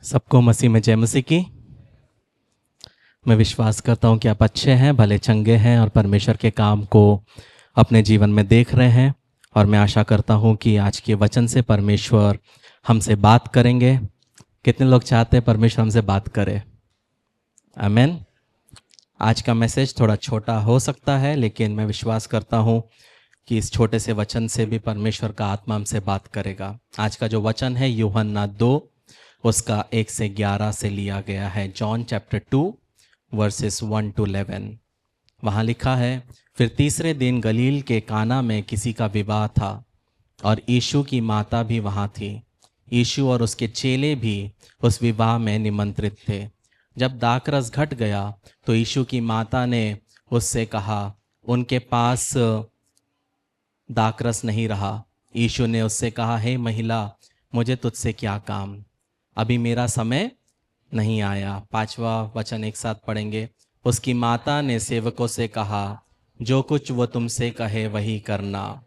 सबको मसीह में जय मसीह की। मैं विश्वास करता हूँ कि आप अच्छे हैं, भले चंगे हैं और परमेश्वर के काम को अपने जीवन में देख रहे हैं। और मैं आशा करता हूँ कि आज के वचन से परमेश्वर हमसे बात करेंगे। कितने लोग चाहते हैं परमेश्वर हमसे बात करे? आमीन। आज का मैसेज थोड़ा छोटा हो सकता है, लेकिन मैं विश्वास करता हूँ कि इस छोटे से वचन से भी परमेश्वर का आत्मा हमसे बात करेगा। आज का जो वचन है यूहन्ना 2 उसका 1 से 11 से लिया गया है। John chapter 2 versus 1 to 11। वहाँ लिखा है, फिर तीसरे दिन गलील के काना में किसी का विवाह था और यीशु की माता भी वहाँ थी। यीशु और उसके चेले भी उस विवाह में निमंत्रित थे। जब दाखरस घट गया तो यीशु की माता ने उससे कहा, उनके पास दाखरस नहीं रहा। यीशु ने उससे कहा, हे महिला, मुझे तुझसे क्या काम, अभी मेरा समय नहीं आया। 5वां वचन एक साथ पढ़ेंगे। उसकी माता ने सेवकों से कहा, जो कुछ वो तुमसे कहे वही करना।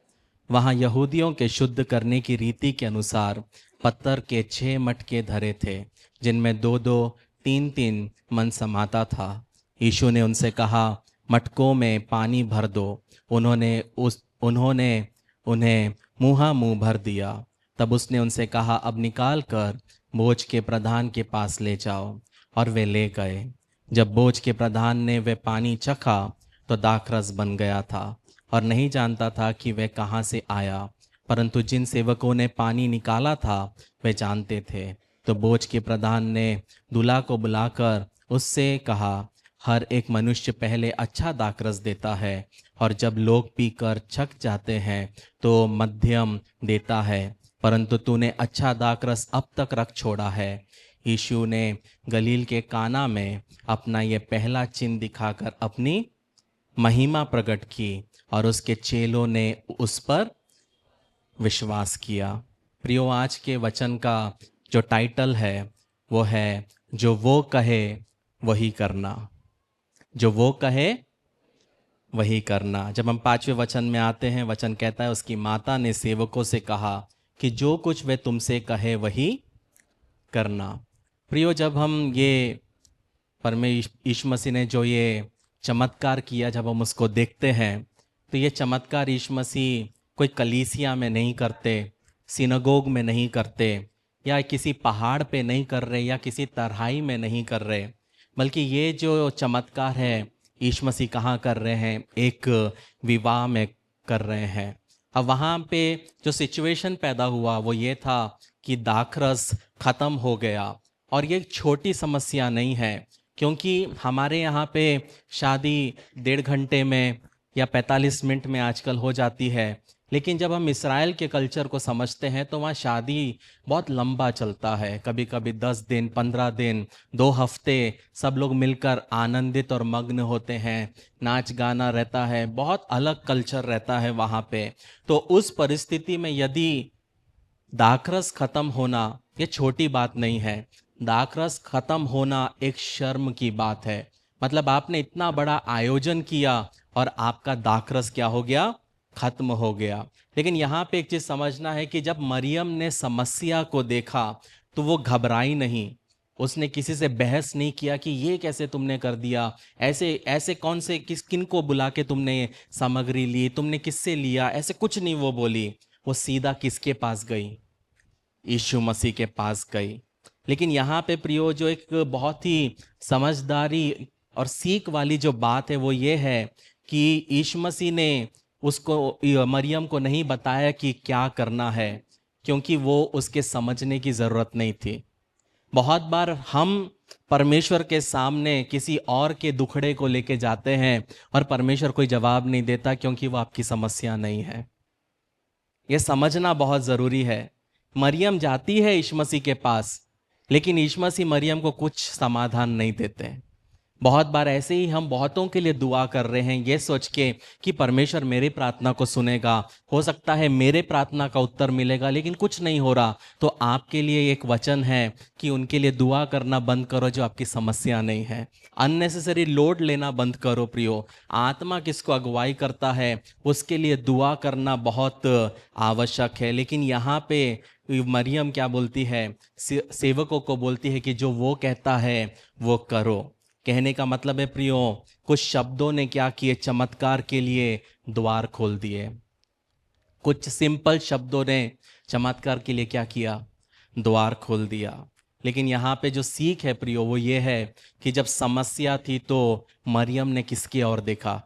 वहाँ यहूदियों के शुद्ध करने की रीति के अनुसार पत्थर के 6 मटके धरे थे, जिनमें 2-2, 3-3 मन समाता था। यीशु ने उनसे कहा, मटकों में पानी भर दो। उन्होंने उन्हें मुँहा मुँह भर दिया। तब उसने उनसे कहा, अब निकाल कर बोझ के प्रधान के पास ले जाओ। और वे ले गए। जब बोझ के प्रधान ने वे पानी चखा तो दाखरस बन गया था और नहीं जानता था कि वह कहाँ से आया, परंतु जिन सेवकों ने पानी निकाला था वे जानते थे। तो बोझ के प्रधान ने दूल्हा को बुलाकर उससे कहा, हर एक मनुष्य पहले अच्छा दाखरस देता है और जब लोग पीकर छक जाते हैं तो मध्यम देता है, परंतु तूने अच्छा दाखरस अब तक रख छोड़ा है। यीशु ने गलील के काना में अपना ये पहला चिन्ह दिखाकर अपनी महिमा प्रकट की और उसके चेलों ने उस पर विश्वास किया। प्रियो, आज के वचन का जो टाइटल है वो है, जो वो कहे वही करना। जो वो कहे वही करना। जब हम 5वें वचन में आते हैं, वचन कहता है, उसकी माता ने सेवकों से कहा कि जो कुछ वे तुमसे कहे वही करना। प्रियो, जब हम ये यीशु मसीह ने जो ये चमत्कार किया, जब हम उसको देखते हैं तो ये चमत्कार यीशु मसीह कोई कलीसिया में नहीं करते, सिनगोग में नहीं करते, या किसी पहाड़ पे नहीं कर रहे, या किसी तराई में नहीं कर रहे, बल्कि ये जो चमत्कार है यीशु मसीह कहाँ कर रहे हैं? एक विवाह में कर रहे हैं। अब वहाँ पे जो सिचुएशन पैदा हुआ वो ये था कि दाखरस ख़त्म हो गया। और ये छोटी समस्या नहीं है, क्योंकि हमारे यहाँ पे शादी 1.5 घंटे में या 45 मिनट में आजकल हो जाती है, लेकिन जब हम इस्राएल के कल्चर को समझते हैं तो वहाँ शादी बहुत लंबा चलता है। कभी कभी 10 दिन, 15 दिन, 2 हफ्ते सब लोग मिलकर आनंदित और मग्न होते हैं, नाच गाना रहता है, बहुत अलग कल्चर रहता है वहाँ पे। तो उस परिस्थिति में यदि दाखरस खत्म होना ये छोटी बात नहीं है। दाखरस खत्म होना एक शर्म की बात है। मतलब आपने इतना बड़ा आयोजन किया और आपका दाखरस क्या हो गया? खत्म हो गया। लेकिन यहाँ पे एक चीज समझना है कि जब मरियम ने समस्या को देखा तो वो घबराई नहीं। उसने किसी से बहस नहीं किया कि ये कैसे तुमने कर दिया, ऐसे ऐसे कौन से किन को बुला के तुमने सामग्री ली, तुमने किससे लिया, ऐसे कुछ नहीं वो बोली। वो सीधा किसके पास गई? यीशु मसीह के पास गई। लेकिन यहाँ पे प्रियो, जो एक बहुत ही समझदारी और सीख वाली जो बात है वो ये है कि यीशु मसीह ने उसको, मरियम को नहीं बताया कि क्या करना है, क्योंकि वो उसके समझने की ज़रूरत नहीं थी। बहुत बार हम परमेश्वर के सामने किसी और के दुखड़े को लेके जाते हैं और परमेश्वर कोई जवाब नहीं देता, क्योंकि वो आपकी समस्या नहीं है। ये समझना बहुत ज़रूरी है। मरियम जाती है यीशु मसीह के पास, लेकिन यीशु मसीह मरियम को कुछ समाधान नहीं देते। बहुत बार ऐसे ही हम बहुतों के लिए दुआ कर रहे हैं ये सोच के कि परमेश्वर मेरी प्रार्थना को सुनेगा, हो सकता है मेरे प्रार्थना का उत्तर मिलेगा, लेकिन कुछ नहीं हो रहा। तो आपके लिए एक वचन है कि उनके लिए दुआ करना बंद करो जो आपकी समस्या नहीं है। अननेसेसरी लोड लेना बंद करो प्रियो। आत्मा किसको अगुवाई करता है उसके लिए दुआ करना बहुत आवश्यक है। लेकिन यहाँ पे मरियम क्या बोलती है, सेवकों को बोलती है कि जो वो कहता है वो करो। कहने का मतलब है प्रियो, कुछ शब्दों ने क्या किए, चमत्कार के लिए द्वार खोल दिए। कुछ सिंपल शब्दों ने चमत्कार के लिए क्या किया, द्वार खोल दिया। लेकिन यहाँ पे जो सीख है प्रियो वो ये है कि जब समस्या थी तो मरियम ने किसकी ओर देखा,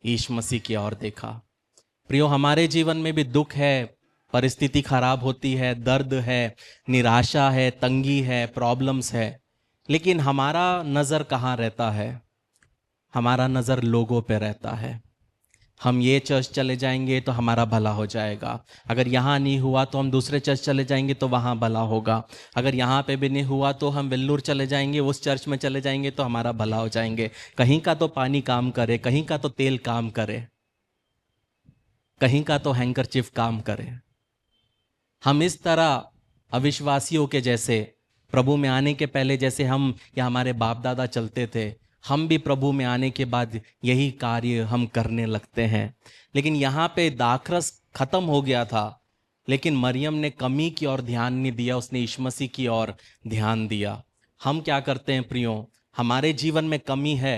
यीशु मसीह की ओर देखा। प्रियो, हमारे जीवन में भी दुख है, परिस्थिति खराब होती है, दर्द है, निराशा है, तंगी है, प्रॉब्लम्स है, लेकिन हमारा नज़र कहाँ रहता है, हमारा नज़र लोगों पे रहता है। हम ये चर्च चले जाएंगे तो हमारा भला हो जाएगा, अगर यहाँ नहीं हुआ तो हम दूसरे चर्च चले जाएंगे तो वहाँ भला होगा, अगर यहाँ पे भी नहीं हुआ तो हम वेल्लूर चले जाएंगे, उस चर्च में चले जाएंगे तो हमारा भला हो जाएंगे। कहीं का तो पानी काम करे, कहीं का तो तेल काम करे, कहीं का तो हैंकरचिफ काम करे। हम इस तरह अविश्वासियों के जैसे प्रभु में आने के पहले जैसे हम या हमारे बाप दादा चलते थे, हम भी प्रभु में आने के बाद यही कार्य हम करने लगते हैं। लेकिन यहाँ पे दाखरस खत्म हो गया था, लेकिन मरियम ने कमी की ओर ध्यान नहीं दिया, उसने यीशु मसीह की ओर ध्यान दिया। हम क्या करते हैं प्रियो, हमारे जीवन में कमी है,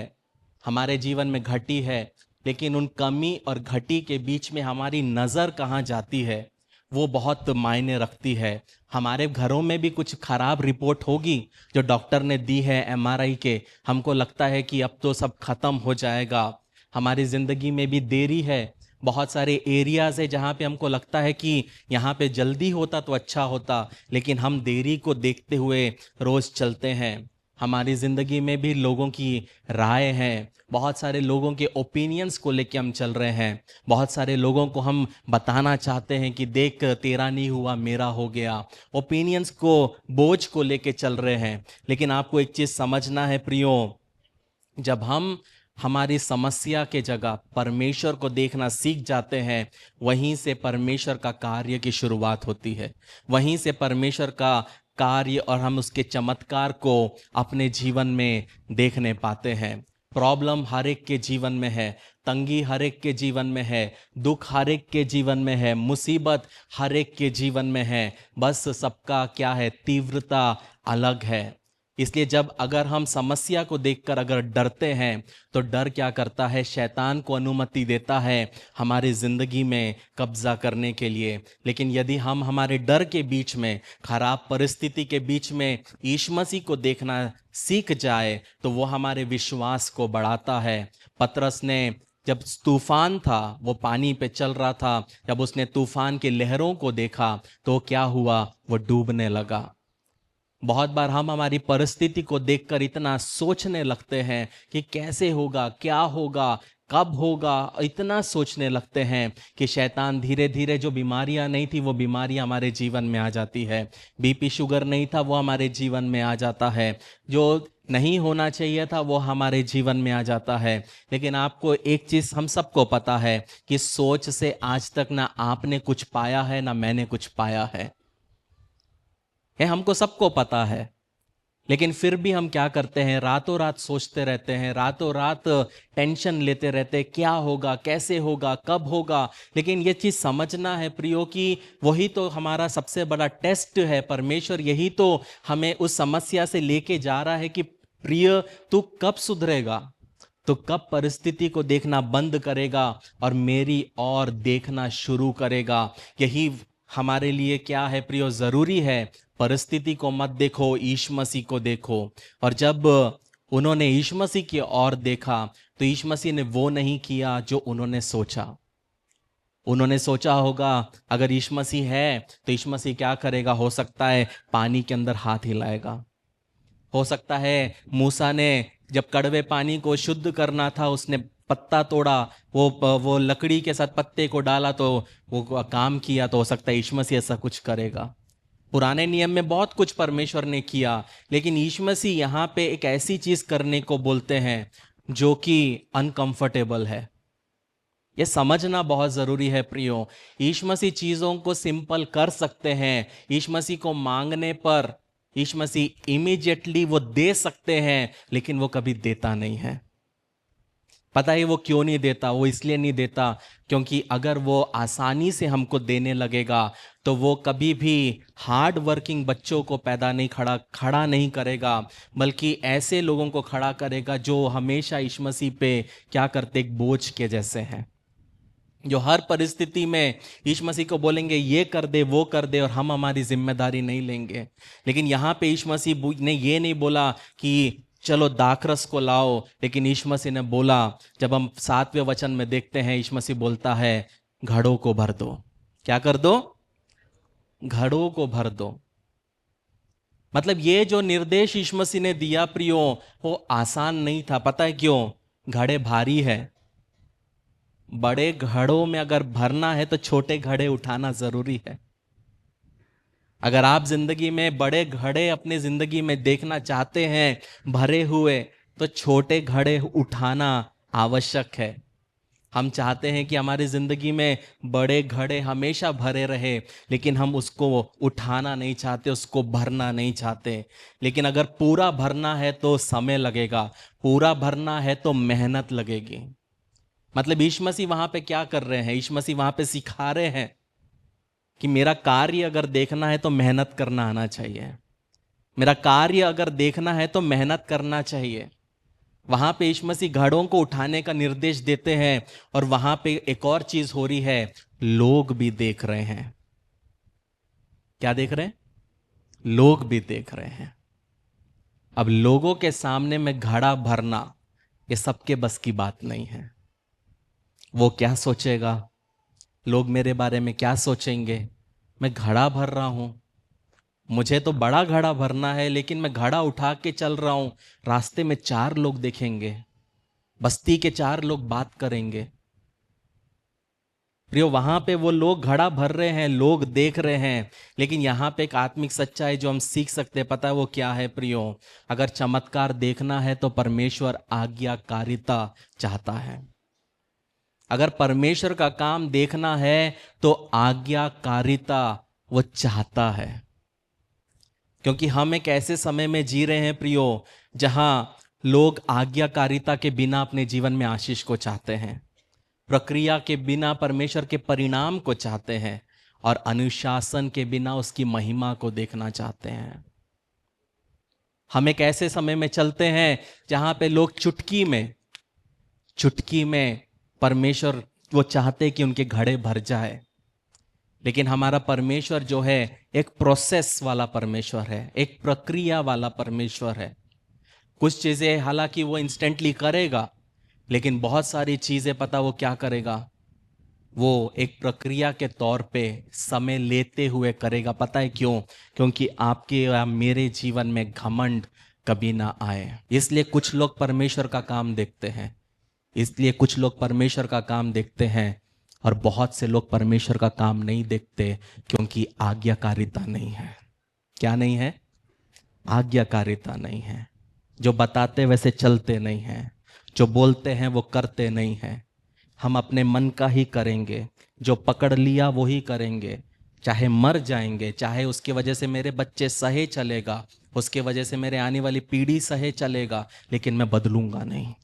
हमारे जीवन में घटी है, लेकिन उन कमी और घटी के बीच में हमारी नज़र कहाँ जाती है वो बहुत मायने रखती है। हमारे घरों में भी कुछ खराब रिपोर्ट होगी जो डॉक्टर ने दी है एमआरआई के, हमको लगता है कि अब तो सब खत्म हो जाएगा। हमारी ज़िंदगी में भी देरी है, बहुत सारे एरियाज़ है जहाँ पे हमको लगता है कि यहाँ पे जल्दी होता तो अच्छा होता, लेकिन हम देरी को देखते हुए रोज़ चलते हैं। हमारी ज़िंदगी में भी लोगों की राय है, बहुत सारे लोगों के ओपिनियंस को लेके हम चल रहे हैं, बहुत सारे लोगों को हम बताना चाहते हैं कि देख तेरा नहीं हुआ मेरा हो गया, ओपिनियंस को बोझ को लेके चल रहे हैं। लेकिन आपको एक चीज़ समझना है प्रियो, जब हम हमारी समस्या के जगह परमेश्वर को देखना सीख जाते हैं, वहीं से परमेश्वर का कार्य की शुरुआत होती है, वहीं से परमेश्वर का कार्य और हम उसके चमत्कार को अपने जीवन में देखने पाते हैं। प्रॉब्लम हर एक के जीवन में है, तंगी हर एक के जीवन में है, दुख हर एक के जीवन में है, मुसीबत हर एक के जीवन में है, बस सबका क्या है, तीव्रता अलग है। इसलिए जब अगर हम समस्या को देखकर अगर डरते हैं तो डर क्या करता है, शैतान को अनुमति देता है हमारी ज़िंदगी में कब्जा करने के लिए। लेकिन यदि हम हमारे डर के बीच में, खराब परिस्थिति के बीच में यीशु मसीह को देखना सीख जाए तो वो हमारे विश्वास को बढ़ाता है। पतरस ने जब तूफान था, वो पानी पे चल रहा था, जब उसने तूफान की लहरों को देखा तो क्या हुआ, वो डूबने लगा। बहुत बार हम हमारी परिस्थिति को देखकर इतना सोचने लगते हैं कि कैसे होगा, क्या होगा, कब होगा, इतना सोचने लगते हैं कि शैतान धीरे धीरे, जो बीमारियां नहीं थी वो बीमारियां हमारे जीवन में आ जाती है, बीपी शुगर नहीं था वो हमारे जीवन में आ जाता है, जो नहीं होना चाहिए था वो हमारे जीवन में आ जाता है। लेकिन आपको एक चीज़ हम सबको पता है कि सोच से आज तक ना आपने कुछ पाया है ना मैंने कुछ पाया है, हमको सबको पता है। लेकिन फिर भी हम क्या करते हैं, रातों रात सोचते रहते हैं, रातों रात टेंशन लेते रहते हैं, क्या होगा, कैसे होगा, कब होगा। लेकिन ये चीज़ समझना है प्रियो कि वही तो हमारा सबसे बड़ा टेस्ट है। परमेश्वर यही तो हमें उस समस्या से लेके जा रहा है कि प्रिय तू कब सुधरेगा, तो कब परिस्थिति को देखना बंद करेगा और मेरी ओर देखना शुरू करेगा। यही हमारे लिए क्या है प्रियो, ज़रूरी है। परिस्थिति को मत देखो, यीशु मसीह को देखो। और जब उन्होंने यीशु मसीह की ओर देखा तो यीशु मसीह ने वो नहीं किया जो उन्होंने सोचा। उन्होंने सोचा होगा अगर यीशु मसीह है तो यीशु मसीह क्या करेगा, हो सकता है पानी के अंदर हाथ हिलाएगा, हो सकता है मूसा ने जब कड़वे पानी को शुद्ध करना था उसने पत्ता तोड़ा, वो लकड़ी के साथ पत्ते को डाला तो वो काम किया, तो हो सकता है यीशु मसीह ऐसा कुछ करेगा। पुराने नियम में बहुत कुछ परमेश्वर ने किया, लेकिन यीशु मसीह यहाँ पे एक ऐसी चीज करने को बोलते हैं जो कि अनकंफर्टेबल है। ये समझना बहुत ज़रूरी है प्रियो। यीशु मसीह चीज़ों को सिंपल कर सकते हैं, यीशु मसीह को मांगने पर यीशु मसीह इमीडिएटली वो दे सकते हैं, लेकिन वो कभी देता नहीं है। पता है वो क्यों नहीं देता? वो इसलिए नहीं देता क्योंकि अगर वो आसानी से हमको देने लगेगा तो वो कभी भी हार्ड वर्किंग बच्चों को खड़ा नहीं करेगा, बल्कि ऐसे लोगों को खड़ा करेगा जो हमेशा यीशु मसीह पे क्या करते, एक बोझ के जैसे हैं, जो हर परिस्थिति में यीशु मसीह को बोलेंगे ये कर दे वो कर दे और हम हमारी जिम्मेदारी नहीं लेंगे। लेकिन यहाँ पे यीशु मसीह ने ये नहीं बोला कि चलो दाखरस को लाओ, लेकिन यीशु मसीह ने बोला, जब हम 7वें वचन में देखते हैं यीशु मसीह बोलता है घड़ों को भर दो। क्या कर दो? घड़ों को भर दो। मतलब ये जो निर्देश यीशु मसीह ने दिया प्रियो, वो आसान नहीं था। पता है क्यों? घड़े भारी है। बड़े घड़ों में अगर भरना है तो छोटे घड़े उठाना जरूरी है। अगर आप जिंदगी में बड़े घड़े अपने जिंदगी में देखना चाहते हैं भरे हुए, तो छोटे घड़े उठाना आवश्यक है। हम चाहते हैं कि हमारी जिंदगी में बड़े घड़े हमेशा भरे रहे, लेकिन हम उसको उठाना नहीं चाहते, उसको भरना नहीं चाहते। लेकिन अगर पूरा भरना है तो समय लगेगा, पूरा भरना है तो मेहनत लगेगी। मतलब यीशु मसीह वहां पे क्या कर रहे हैं? यीशु मसीह वहां पे सिखा रहे हैं कि मेरा कार्य अगर देखना है तो मेहनत करना आना चाहिए। मेरा कार्य अगर देखना है तो मेहनत करना चाहिए। वहां पे यीशु मसीह घड़ों को उठाने का निर्देश देते हैं, और वहां पे एक और चीज हो रही है, लोग भी देख रहे हैं। क्या देख रहे हैं? लोग भी देख रहे हैं। अब लोगों के सामने में घड़ा भरना ये सबके बस की बात नहीं है। वो क्या सोचेगा, लोग मेरे बारे में क्या सोचेंगे? मैं घड़ा भर रहा हूं, मुझे तो बड़ा घड़ा भरना है, लेकिन मैं घड़ा उठा के चल रहा हूं, रास्ते में 4 लोग देखेंगे, बस्ती के 4 लोग बात करेंगे। प्रियो, वहां पे वो लोग घड़ा भर रहे हैं, लोग देख रहे हैं, लेकिन यहां पे एक आत्मिक सच्चाई जो हम सीख सकते हैं, पता है वो क्या है प्रियो? अगर चमत्कार देखना है तो परमेश्वर आज्ञाकारिता चाहता है। अगर परमेश्वर का काम देखना है तो आज्ञाकारिता वो चाहता है। क्योंकि हम एक ऐसे समय में जी रहे हैं प्रियो, जहां लोग आज्ञाकारिता के बिना अपने जीवन में आशीष को चाहते हैं, प्रक्रिया के बिना परमेश्वर के परिणाम को चाहते हैं, और अनुशासन के बिना उसकी महिमा को देखना चाहते हैं। हम एक ऐसे समय में चलते हैं जहां पे लोग चुटकी में परमेश्वर वो चाहते कि उनके घड़े भर जाए। लेकिन हमारा परमेश्वर जो है एक प्रोसेस वाला परमेश्वर है, एक प्रक्रिया वाला परमेश्वर है। कुछ चीजें हालांकि वो इंस्टेंटली करेगा, लेकिन बहुत सारी चीजें पता वो क्या करेगा, वो एक प्रक्रिया के तौर पे समय लेते हुए करेगा। पता है क्यों? क्योंकि आपके या मेरे जीवन में घमंड कभी ना आए। इसलिए कुछ लोग परमेश्वर का काम देखते हैं, और बहुत से लोग परमेश्वर का काम नहीं देखते, क्योंकि आज्ञाकारिता नहीं है। क्या नहीं है? आज्ञाकारिता नहीं है। जो बताते वैसे चलते नहीं हैं, जो बोलते हैं वो करते नहीं हैं। हम अपने मन का ही करेंगे, जो पकड़ लिया वो ही करेंगे, चाहे मर जाएंगे, चाहे उसकी वजह से मेरे बच्चे सहे चलेगा, उसके वजह से मेरे आने वाली पीढ़ी सहे चलेगा, लेकिन मैं बदलूंगा नहीं।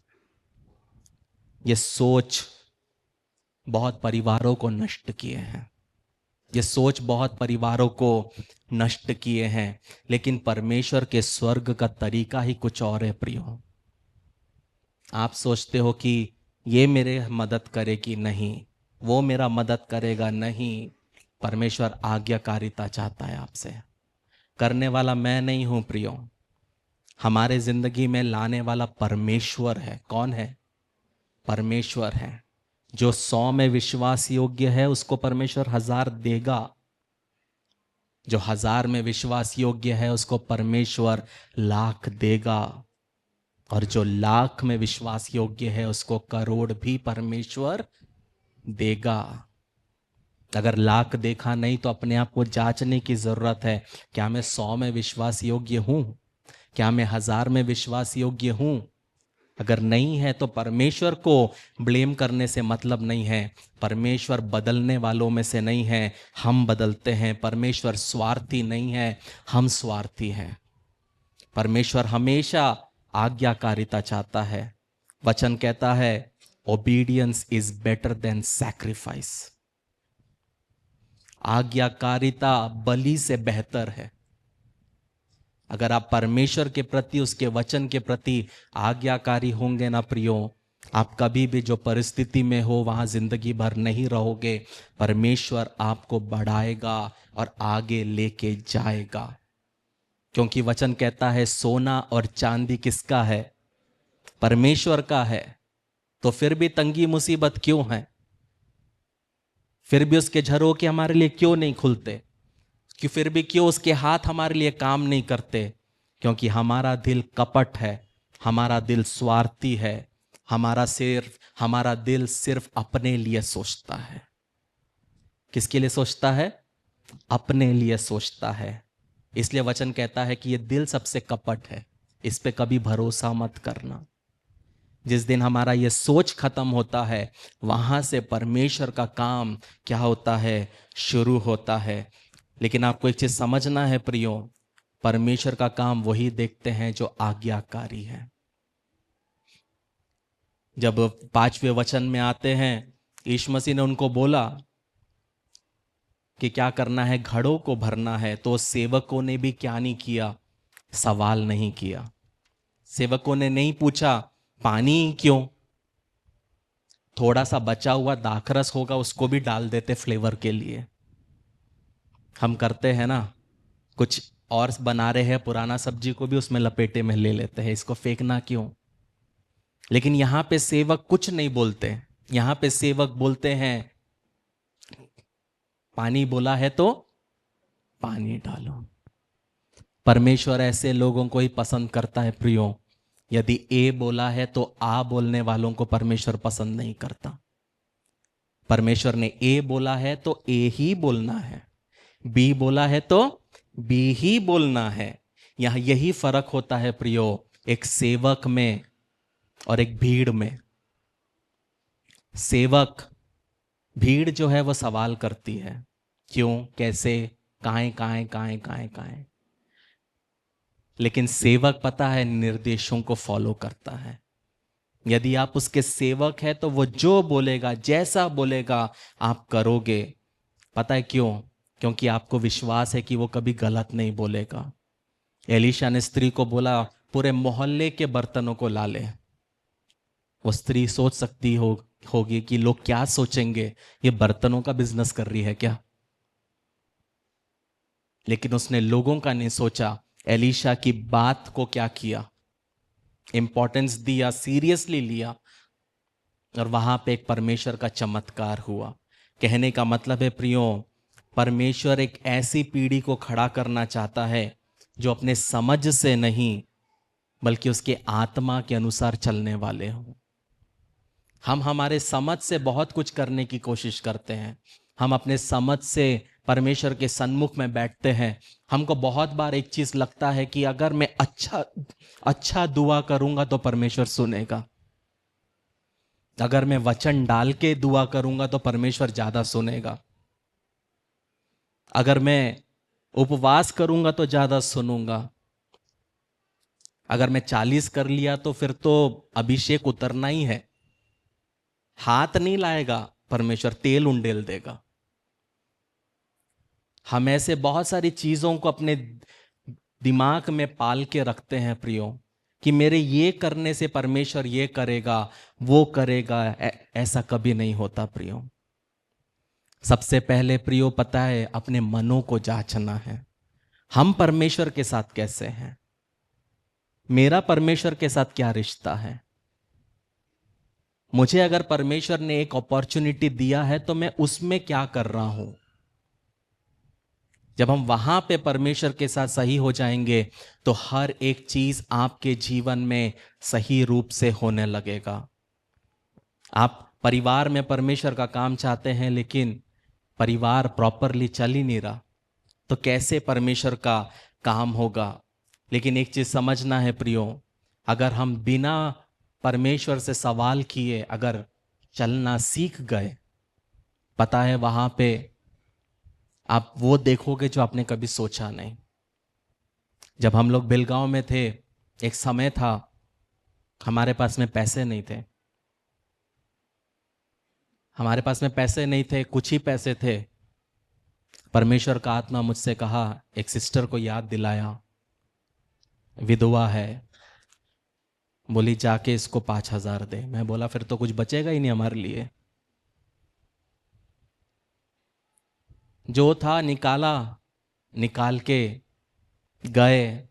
ये सोच बहुत परिवारों को नष्ट किए हैं, लेकिन परमेश्वर के स्वर्ग का तरीका ही कुछ और है प्रियो। आप सोचते हो कि ये मेरे मदद करेगी, नहीं, वो मेरा मदद करेगा, नहीं। परमेश्वर आज्ञाकारिता चाहता है आपसे। करने वाला मैं नहीं हूं प्रियो, हमारे जिंदगी में लाने वाला परमेश्वर है। कौन है? परमेश्वर है। जो 100 में विश्वास योग्य है उसको परमेश्वर 1000 देगा, जो 1000 में विश्वास योग्य है उसको परमेश्वर 1,00,000 देगा, और जो 1,00,000 में विश्वास योग्य है उसको करोड़ भी परमेश्वर देगा। अगर 1,00,000 देखा नहीं तो अपने आप को जांचने की जरूरत है, क्या मैं 100 में विश्वास योग्य हूं? क्या मैं 1000 में विश्वास योग्य हूं? अगर नहीं है तो परमेश्वर को ब्लेम करने से मतलब नहीं है। परमेश्वर बदलने वालों में से नहीं है, हम बदलते हैं। परमेश्वर स्वार्थी नहीं है, हम स्वार्थी हैं। परमेश्वर हमेशा आज्ञाकारिता चाहता है। वचन कहता है obedience is better than sacrifice. आज्ञाकारिता बलि से बेहतर है। अगर आप परमेश्वर के प्रति, उसके वचन के प्रति आज्ञाकारी होंगे ना प्रियो, आप कभी भी जो परिस्थिति में हो वहां जिंदगी भर नहीं रहोगे। परमेश्वर आपको बढ़ाएगा और आगे लेके जाएगा। क्योंकि वचन कहता है सोना और चांदी किसका है? परमेश्वर का है। तो फिर भी तंगी मुसीबत क्यों है? फिर भी उसके झरोखे हमारे लिए क्यों नहीं खुलते? कि फिर भी क्यों उसके हाथ हमारे लिए काम नहीं करते? क्योंकि हमारा दिल कपट है, हमारा दिल स्वार्थी है, हमारा दिल सिर्फ अपने लिए सोचता है। किसके लिए सोचता है? अपने लिए सोचता है। इसलिए वचन कहता है कि ये दिल सबसे कपट है, इस पे कभी भरोसा मत करना। जिस दिन हमारा ये सोच खत्म होता है, वहां से परमेश्वर का काम क्या होता है? शुरू होता है। लेकिन आपको एक चीज समझना है प्रियो, परमेश्वर का काम वही देखते हैं जो आज्ञाकारी है। जब 5वें वचन में आते हैं, यीशु मसीह ने उनको बोला कि क्या करना है? घड़ों को भरना है। तो सेवकों ने भी क्या नहीं किया? सवाल नहीं किया। सेवकों ने नहीं पूछा पानी क्यों? थोड़ा सा बचा हुआ दाखरस होगा, उसको भी डाल देते फ्लेवर के लिए। हम करते हैं ना, कुछ और बना रहे हैं पुराना सब्जी को भी उसमें लपेटे में ले लेते हैं, इसको फेंकना क्यों? लेकिन यहां पे सेवक कुछ नहीं बोलते। यहां पे सेवक बोलते हैं पानी बोला है तो पानी डालो। परमेश्वर ऐसे लोगों को ही पसंद करता है प्रियो। यदि ए बोला है तो आ बोलने वालों को परमेश्वर पसंद नहीं करता। परमेश्वर ने ए बोला है तो ए ही बोलना है, बी बोला है तो बी ही बोलना है। यहां यही फर्क होता है प्रियो, एक सेवक में और एक भीड़ में। सेवक, भीड़ जो है वो सवाल करती है, क्यों, कैसे, काहे काहे काहे काहे काहे। लेकिन सेवक पता है निर्देशों को फॉलो करता है। यदि आप उसके सेवक हैं तो वो जो बोलेगा, जैसा बोलेगा आप करोगे। पता है क्यों? क्योंकि आपको विश्वास है कि वो कभी गलत नहीं बोलेगा। एलीशा ने स्त्री को बोला पूरे मोहल्ले के बर्तनों को ला ले। वो स्त्री सोच सकती होगी कि लोग क्या सोचेंगे, ये बर्तनों का बिजनेस कर रही है क्या? लेकिन उसने लोगों का नहीं सोचा, एलीशा की बात को क्या किया? इंपॉर्टेंस दिया, सीरियसली लिया। और वहां पे एक परमेश्वर का चमत्कार हुआ। कहने का मतलब है प्रियो, परमेश्वर एक ऐसी पीढ़ी को खड़ा करना चाहता है जो अपने समझ से नहीं बल्कि उसके आत्मा के अनुसार चलने वाले हों। हम हमारे समझ से बहुत कुछ करने की कोशिश करते हैं। हम अपने समझ से परमेश्वर के सन्मुख में बैठते हैं। हमको बहुत बार एक चीज लगता है कि अगर मैं अच्छा दुआ करूंगा तो परमेश्वर सुनेगा। अगर मैं वचन डाल के दुआ करूंगा तो परमेश्वर ज्यादा सुनेगा। अगर मैं उपवास करूंगा तो ज्यादा सुनूंगा। अगर मैं 40 कर लिया तो फिर तो अभिषेक उतरना ही है। हाथ नहीं लाएगा परमेश्वर, तेल उंडेल देगा। हम ऐसे बहुत सारी चीजों को अपने दिमाग में पाल के रखते हैं प्रियो, कि मेरे ये करने से परमेश्वर ये करेगा, वो करेगा। ऐसा कभी नहीं होता प्रियो। सबसे पहले प्रियो पता है, अपने मनों को जांचना है। हम परमेश्वर के साथ कैसे हैं? मेरा परमेश्वर के साथ क्या रिश्ता है? मुझे अगर परमेश्वर ने एक अपॉर्चुनिटी दिया है तो मैं उसमें क्या कर रहा हूं? जब हम वहां पे परमेश्वर के साथ सही हो जाएंगे तो हर एक चीज आपके जीवन में सही रूप से होने लगेगा। आप परिवार में परमेश्वर का काम चाहते हैं लेकिन परिवार प्रॉपरली चल ही नहीं रहा, तो कैसे परमेश्वर का काम होगा? लेकिन एक चीज समझना है प्रियो, अगर हम बिना परमेश्वर से सवाल किए अगर चलना सीख गए, पता है वहां पे आप वो देखोगे जो आपने कभी सोचा नहीं। जब हम लोग बेलगांव में थे, एक समय था हमारे पास में पैसे नहीं थे। हमारे पास में पैसे नहीं थे, कुछ ही पैसे थे। परमेश्वर का आत्मा मुझसे कहा, एक सिस्टर को याद दिलाया, विधवा है, बोली जाके इसको 5,000 दे। मैं बोला फिर तो कुछ बचेगा ही नहीं हमारे लिए। जो था निकाला, निकाल के गए,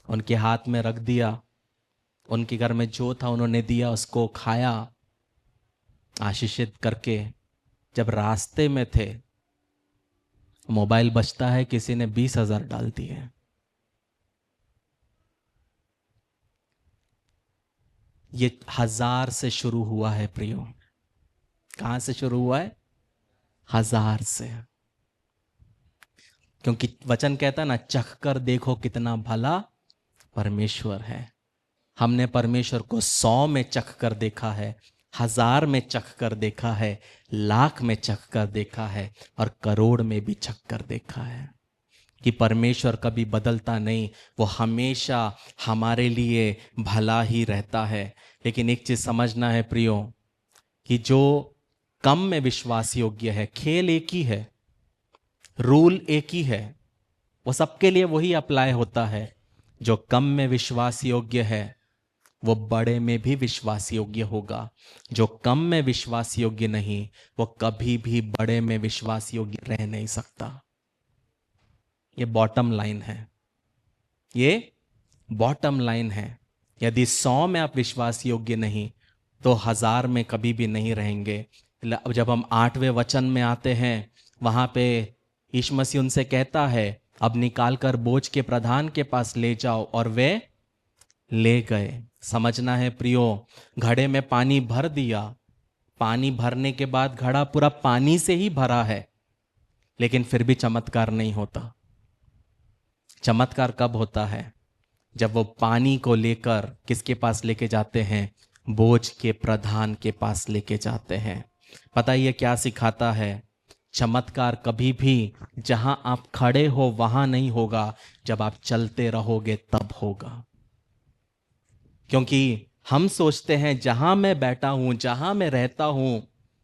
उनके हाथ में रख दिया। उनके घर में जो था उन्होंने दिया, उसको खाया आशीषित करके। जब रास्ते में थे, मोबाइल बजता है, किसी ने 20,000 डाल दिए। ये 1,000 से शुरू हुआ है प्रियो। कहां से शुरू हुआ है? 1,000 से। क्योंकि वचन कहता है ना, चख कर देखो कितना भला परमेश्वर है। हमने परमेश्वर को 100 में चख कर देखा है, 1,000 में चख कर देखा है, लाख में चख कर देखा है, और करोड़ में भी चख कर देखा है कि परमेश्वर कभी बदलता नहीं। वो हमेशा हमारे लिए भला ही रहता है। लेकिन एक चीज समझना है प्रियो, कि जो कम में विश्वास योग्य है, खेल एक ही है, रूल एक ही है, वो सबके लिए वही अप्लाई होता है। जो कम में विश्वास योग्य है वो बड़े में भी विश्वास योग्य होगा। जो कम में विश्वास योग्य नहीं, वो कभी भी बड़े में विश्वास योग्य रह नहीं सकता। ये बॉटम लाइन है, ये बॉटम लाइन है। यदि 100 में आप विश्वास योग्य नहीं, तो 1,000 में कभी भी नहीं रहेंगे। जब हम 8वें वचन में आते हैं, वहां पे यीशु मसीह उनसे कहता है, अब निकाल कर बोझ के प्रधान के पास ले जाओ, और वे ले गए। समझना है प्रियो, घड़े में पानी भर दिया, पानी भरने के बाद घड़ा पूरा पानी से ही भरा है, लेकिन फिर भी चमत्कार नहीं होता। चमत्कार कब होता है? जब वो पानी को लेकर किसके पास लेके जाते हैं? बोझ के प्रधान के पास लेके जाते हैं। पता ये क्या सिखाता है? चमत्कार कभी भी जहां आप खड़े हो वहां नहीं होगा, जब आप चलते रहोगे तब होगा। क्योंकि हम सोचते हैं जहां मैं बैठा हूं, जहां मैं रहता हूं,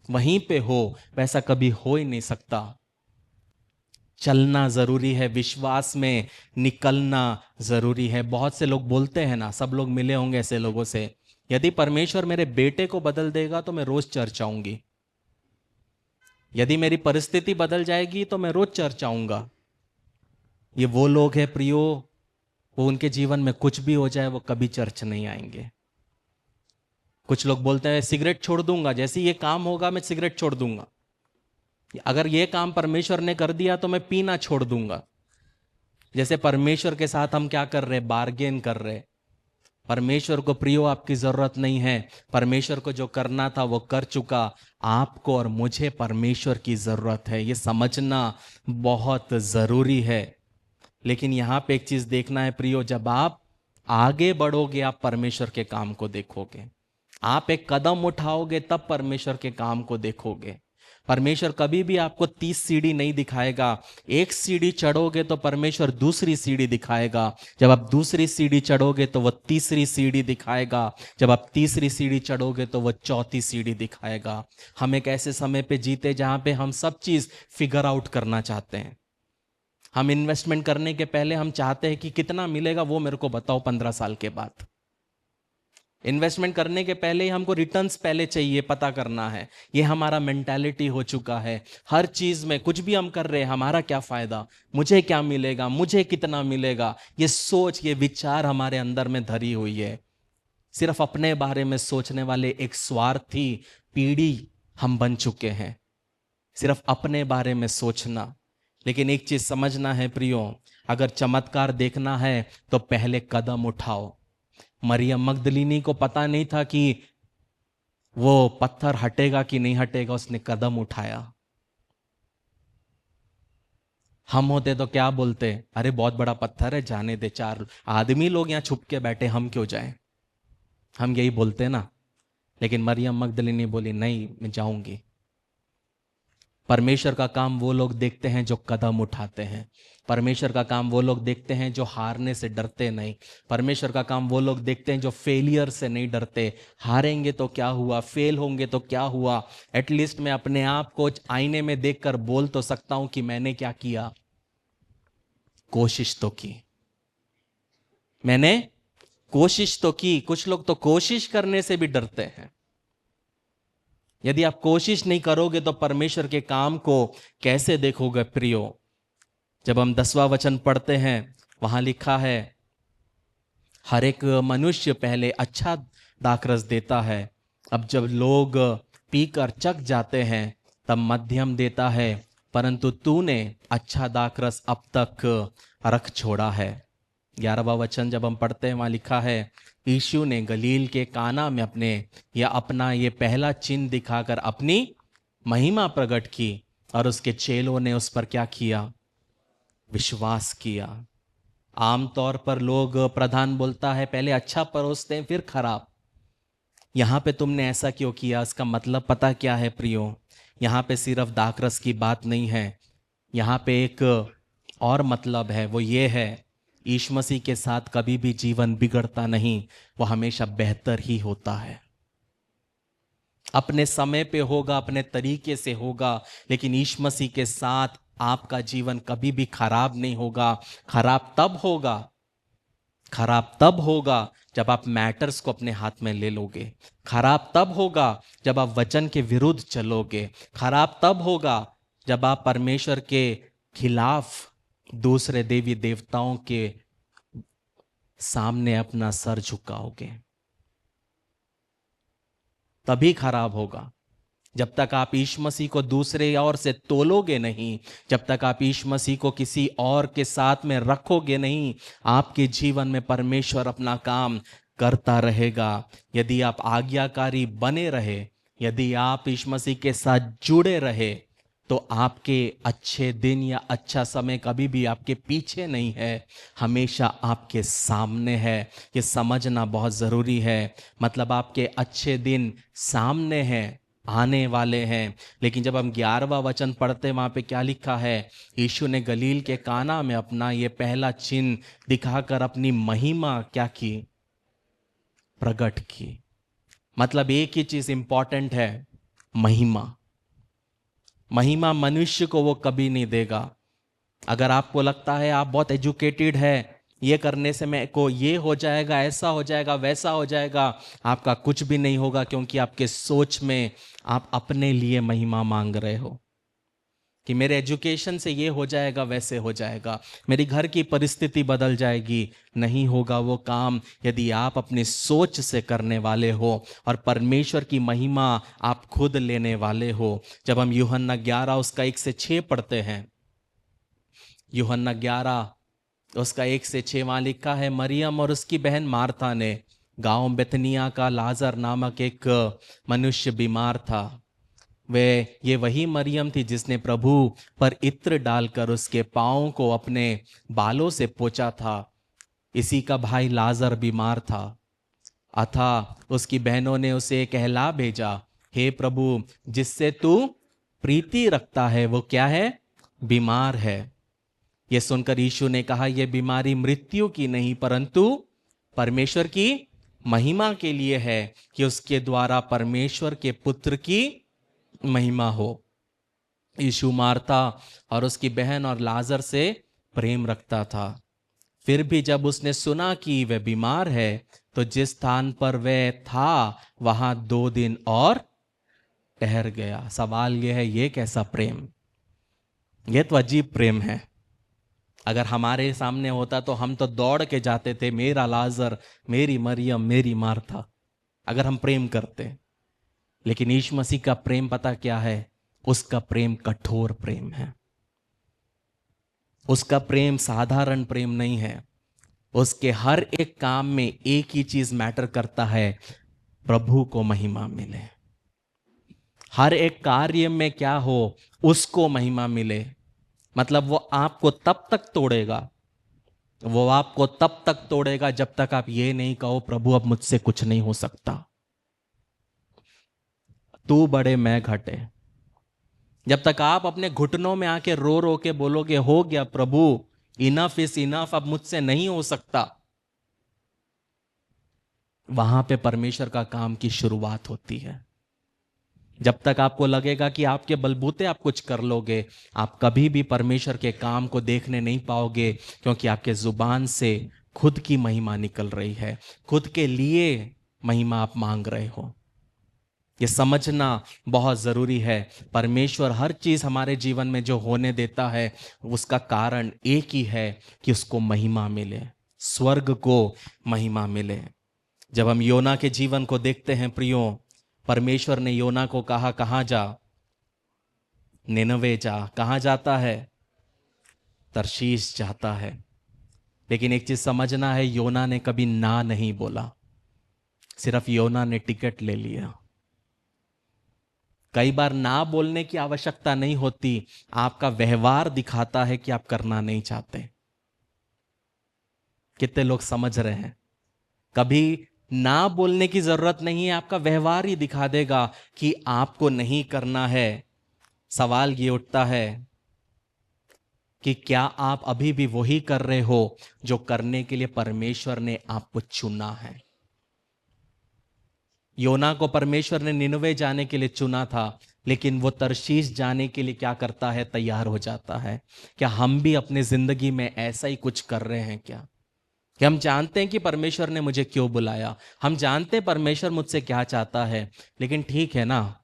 वहीं पे हो, वैसा कभी हो ही नहीं सकता। चलना जरूरी है, विश्वास में निकलना जरूरी है। बहुत से लोग बोलते हैं ना, सब लोग मिले होंगे ऐसे लोगों से, यदि परमेश्वर मेरे बेटे को बदल देगा तो मैं रोज चर्च आऊंगी, यदि मेरी परिस्थिति बदल जाएगी तो मैं रोज चर्च आऊंगा। ये वो लोग हैं प्रियो, वो उनके जीवन में कुछ भी हो जाए वो कभी चर्च नहीं आएंगे। कुछ लोग बोलते हैं सिगरेट छोड़ दूंगा, जैसे ये काम होगा मैं सिगरेट छोड़ दूंगा, अगर ये काम परमेश्वर ने कर दिया तो मैं पीना छोड़ दूंगा। जैसे परमेश्वर के साथ हम क्या कर रहे? बार्गेन कर रहे। परमेश्वर को प्रियो आपकी जरूरत नहीं है, परमेश्वर को जो करना था वो कर चुका। आपको और मुझे परमेश्वर की जरूरत है, ये समझना बहुत जरूरी है। लेकिन यहां पे एक चीज देखना है प्रियो, जब आप आगे बढ़ोगे आप परमेश्वर के काम को देखोगे, आप एक कदम उठाओगे तब परमेश्वर के काम को देखोगे। परमेश्वर कभी भी आपको 30 सीढ़ी नहीं दिखाएगा। एक सीढ़ी चढ़ोगे तो परमेश्वर दूसरी सीढ़ी दिखाएगा, जब आप दूसरी सीढ़ी चढ़ोगे तो वह तीसरी सीढ़ी दिखाएगा, जब आप तीसरी सीढ़ी चढ़ोगे तो वह चौथी सीढ़ी दिखाएगा। हम एक ऐसे समय पे जीते जहां पे हम सब चीज फिगर आउट करना चाहते हैं। हम इन्वेस्टमेंट करने के पहले हम चाहते हैं कि कितना मिलेगा वो मेरे को बताओ 15 साल के बाद। इन्वेस्टमेंट करने के पहले ही हमको रिटर्न्स पहले चाहिए, पता करना है। ये हमारा मेंटालिटी हो चुका है। हर चीज में कुछ भी हम कर रहे हैं, हमारा क्या फायदा, मुझे क्या मिलेगा, मुझे कितना मिलेगा, ये सोच, ये विचार हमारे अंदर में धरी हुई है। सिर्फ अपने बारे में सोचने वाले एक स्वार्थी पीढ़ी हम बन चुके हैं, सिर्फ अपने बारे में सोचना। लेकिन एक चीज समझना है प्रियो, अगर चमत्कार देखना है तो पहले कदम उठाओ। मरियम मगदलीनी को पता नहीं था कि वो पत्थर हटेगा कि नहीं हटेगा, उसने कदम उठाया। हम होते तो क्या बोलते? अरे बहुत बड़ा पत्थर है, जाने दे, 4 आदमी लोग यहां छुप के बैठे, हम क्यों जाएं? हम यही बोलते ना। लेकिन मरियम मगदलीनी बोली नहीं, मैं जाऊंगी। परमेश्वर का काम वो लोग देखते हैं जो कदम उठाते हैं। परमेश्वर का काम वो लोग देखते हैं जो हारने से डरते नहीं। परमेश्वर का काम वो लोग देखते हैं जो फेलियर से नहीं डरते। हारेंगे तो क्या हुआ, फेल होंगे तो क्या हुआ, एटलीस्ट मैं अपने आप को आईने में देखकर बोल तो सकता हूं कि मैंने क्या किया, कोशिश तो की, मैंने कोशिश तो की। कुछ लोग तो कोशिश करने से भी डरते हैं। यदि आप कोशिश नहीं करोगे तो परमेश्वर के काम को कैसे देखोगे प्रियो? जब हम 10वां वचन पढ़ते हैं, वहां लिखा है, हर एक मनुष्य पहले अच्छा दाखरस देता है, अब जब लोग पीकर चक जाते हैं तब मध्यम देता है, परंतु तूने अच्छा दाखरस अब तक रख छोड़ा है। 11वां वचन जब हम पढ़ते हैं, वहां लिखा है, यीशु ने गलील के काना में अपना ये पहला चिन्ह दिखाकर अपनी महिमा प्रकट की, और उसके चेलों ने उस पर क्या किया? विश्वास किया। आमतौर पर लोग, प्रधान बोलता है, पहले अच्छा परोसते हैं फिर खराब। यहां पे तुमने ऐसा क्यों किया? इसका मतलब पता क्या है प्रियो? यहां पे सिर्फ दाखरस की बात नहीं है, यहां पे एक और मतलब है। वो ये है, यीशु मसीह के साथ कभी भी जीवन बिगड़ता नहीं, वो हमेशा बेहतर ही होता है। अपने समय पे होगा, अपने तरीके से होगा, लेकिन यीशु मसीह के साथ आपका जीवन कभी भी खराब नहीं होगा। खराब तब होगा जब आप मैटर्स को अपने हाथ में ले लोगे। खराब तब होगा जब आप वचन के विरुद्ध चलोगे। खराब तब होगा जब आप परमेश्वर के खिलाफ दूसरे देवी देवताओं के सामने अपना सर झुकाओगे। तभी खराब होगा। जब तक आप यीशु मसीह को दूसरे और से तोलोगे नहीं, जब तक आप यीशु मसीह को किसी और के साथ में रखोगे नहीं, आपके जीवन में परमेश्वर अपना काम करता रहेगा। यदि आप आज्ञाकारी बने रहे, यदि आप यीशु मसीह के साथ जुड़े रहे, तो आपके अच्छे दिन या अच्छा समय कभी भी आपके पीछे नहीं है, हमेशा आपके सामने है। ये समझना बहुत ज़रूरी है। मतलब आपके अच्छे दिन सामने हैं, आने वाले हैं। लेकिन जब हम 11वां वचन पढ़ते हैं, वहां पे क्या लिखा है? यीशु ने गलील के काना में अपना ये पहला चिन्ह दिखाकर अपनी महिमा क्या की? प्रकट की। मतलब एक ही चीज इंपॉर्टेंट है, महिमा। महिमा मनुष्य को वो कभी नहीं देगा। अगर आपको लगता है आप बहुत एजुकेटेड है, ये करने से मैं को ये हो जाएगा, ऐसा हो जाएगा, वैसा हो जाएगा, आपका कुछ भी नहीं होगा, क्योंकि आपके सोच में आप अपने लिए महिमा मांग रहे हो कि मेरे एजुकेशन से ये हो जाएगा, वैसे हो जाएगा, मेरी घर की परिस्थिति बदल जाएगी। नहीं होगा वो काम यदि आप अपनी सोच से करने वाले हो और परमेश्वर की महिमा आप खुद लेने वाले हो। जब हम यूहन्ना 11 उसका 1 से 6 पढ़ते हैं, यूहन्ना 11 उसका 1 से 6 वहां लिखा है, मरियम और उसकी बहन मार्था ने गांव बेतनिया का लाजर नामक एक मनुष्य बीमार था। ये वही मरियम थी जिसने प्रभु पर इत्र डालकर उसके पांवों को अपने बालों से पोंछा था। इसी का भाई लाजर बीमार था। अतः उसकी बहनों ने उसे कहला भेजा, हे प्रभु, जिससे तू प्रीति रखता है वो क्या है? बीमार है। यह सुनकर यीशु ने कहा, यह बीमारी मृत्यु की नहीं परंतु परमेश्वर की महिमा के लिए है, कि उसके द्वारा परमेश्वर के पुत्र की महिमा हो। यीशु मार्था और उसकी बहन और लाजर से प्रेम रखता था। फिर भी जब उसने सुना कि वह बीमार है, तो जिस स्थान पर वह था वहां 2 दिन और ठहर गया। सवाल यह है, ये कैसा प्रेम? यह तो अजीब प्रेम है। अगर हमारे सामने होता तो हम तो दौड़ के जाते थे, मेरा लाजर, मेरी मरियम, मेरी मार्था, अगर हम प्रेम करते। लेकिन यीशु मसीह का प्रेम पता क्या है? उसका प्रेम कठोर प्रेम है। उसका प्रेम साधारण प्रेम नहीं है। उसके हर एक काम में एक ही चीज मैटर करता है, प्रभु को महिमा मिले। हर एक कार्य में क्या हो, उसको महिमा मिले। मतलब वो आपको तब तक तोड़ेगा जब तक आप ये नहीं कहो, प्रभु अब मुझसे कुछ नहीं हो सकता, तू बढ़े मैं घटे। जब तक आप अपने घुटनों में आके रो रो के बोलोगे हो गया प्रभु, इनफ इज इनफ, अब मुझसे नहीं हो सकता, वहां पे परमेश्वर का काम की शुरुआत होती है। जब तक आपको लगेगा कि आपके बलबूते आप कुछ कर लोगे, आप कभी भी परमेश्वर के काम को देखने नहीं पाओगे, क्योंकि आपके जुबान से खुद की महिमा निकल रही है, खुद के लिए महिमा आप मांग रहे हो। ये समझना बहुत जरूरी है। परमेश्वर हर चीज हमारे जीवन में जो होने देता है, उसका कारण एक ही है कि उसको महिमा मिले, स्वर्ग को महिमा मिले। जब हम योना के जीवन को देखते हैं प्रियो, परमेश्वर ने योना को कहा कहां जा, निनवे जा। कहां जाता है? तरशीश जाता है। लेकिन एक चीज समझना है, योना ने कभी ना नहीं बोला, सिर्फ योना ने टिकट ले लिया। कई बार ना बोलने की आवश्यकता नहीं होती, आपका व्यवहार दिखाता है कि आप करना नहीं चाहते। कितने लोग समझ रहे हैं? कभी ना बोलने की जरूरत नहीं है, आपका व्यवहार ही दिखा देगा कि आपको नहीं करना है। सवाल ये उठता है कि क्या आप अभी भी वही कर रहे हो जो करने के लिए परमेश्वर ने आपको चुना है? योना को परमेश्वर ने निनवे जाने के लिए चुना था, लेकिन वो तरशीश जाने के लिए क्या करता है? तैयार हो जाता है। क्या हम भी अपने जिंदगी में ऐसा ही कुछ कर रहे हैं क्या? कि हम जानते हैं कि परमेश्वर ने मुझे क्यों बुलाया, हम जानते हैं परमेश्वर मुझसे क्या चाहता है, लेकिन ठीक है ना,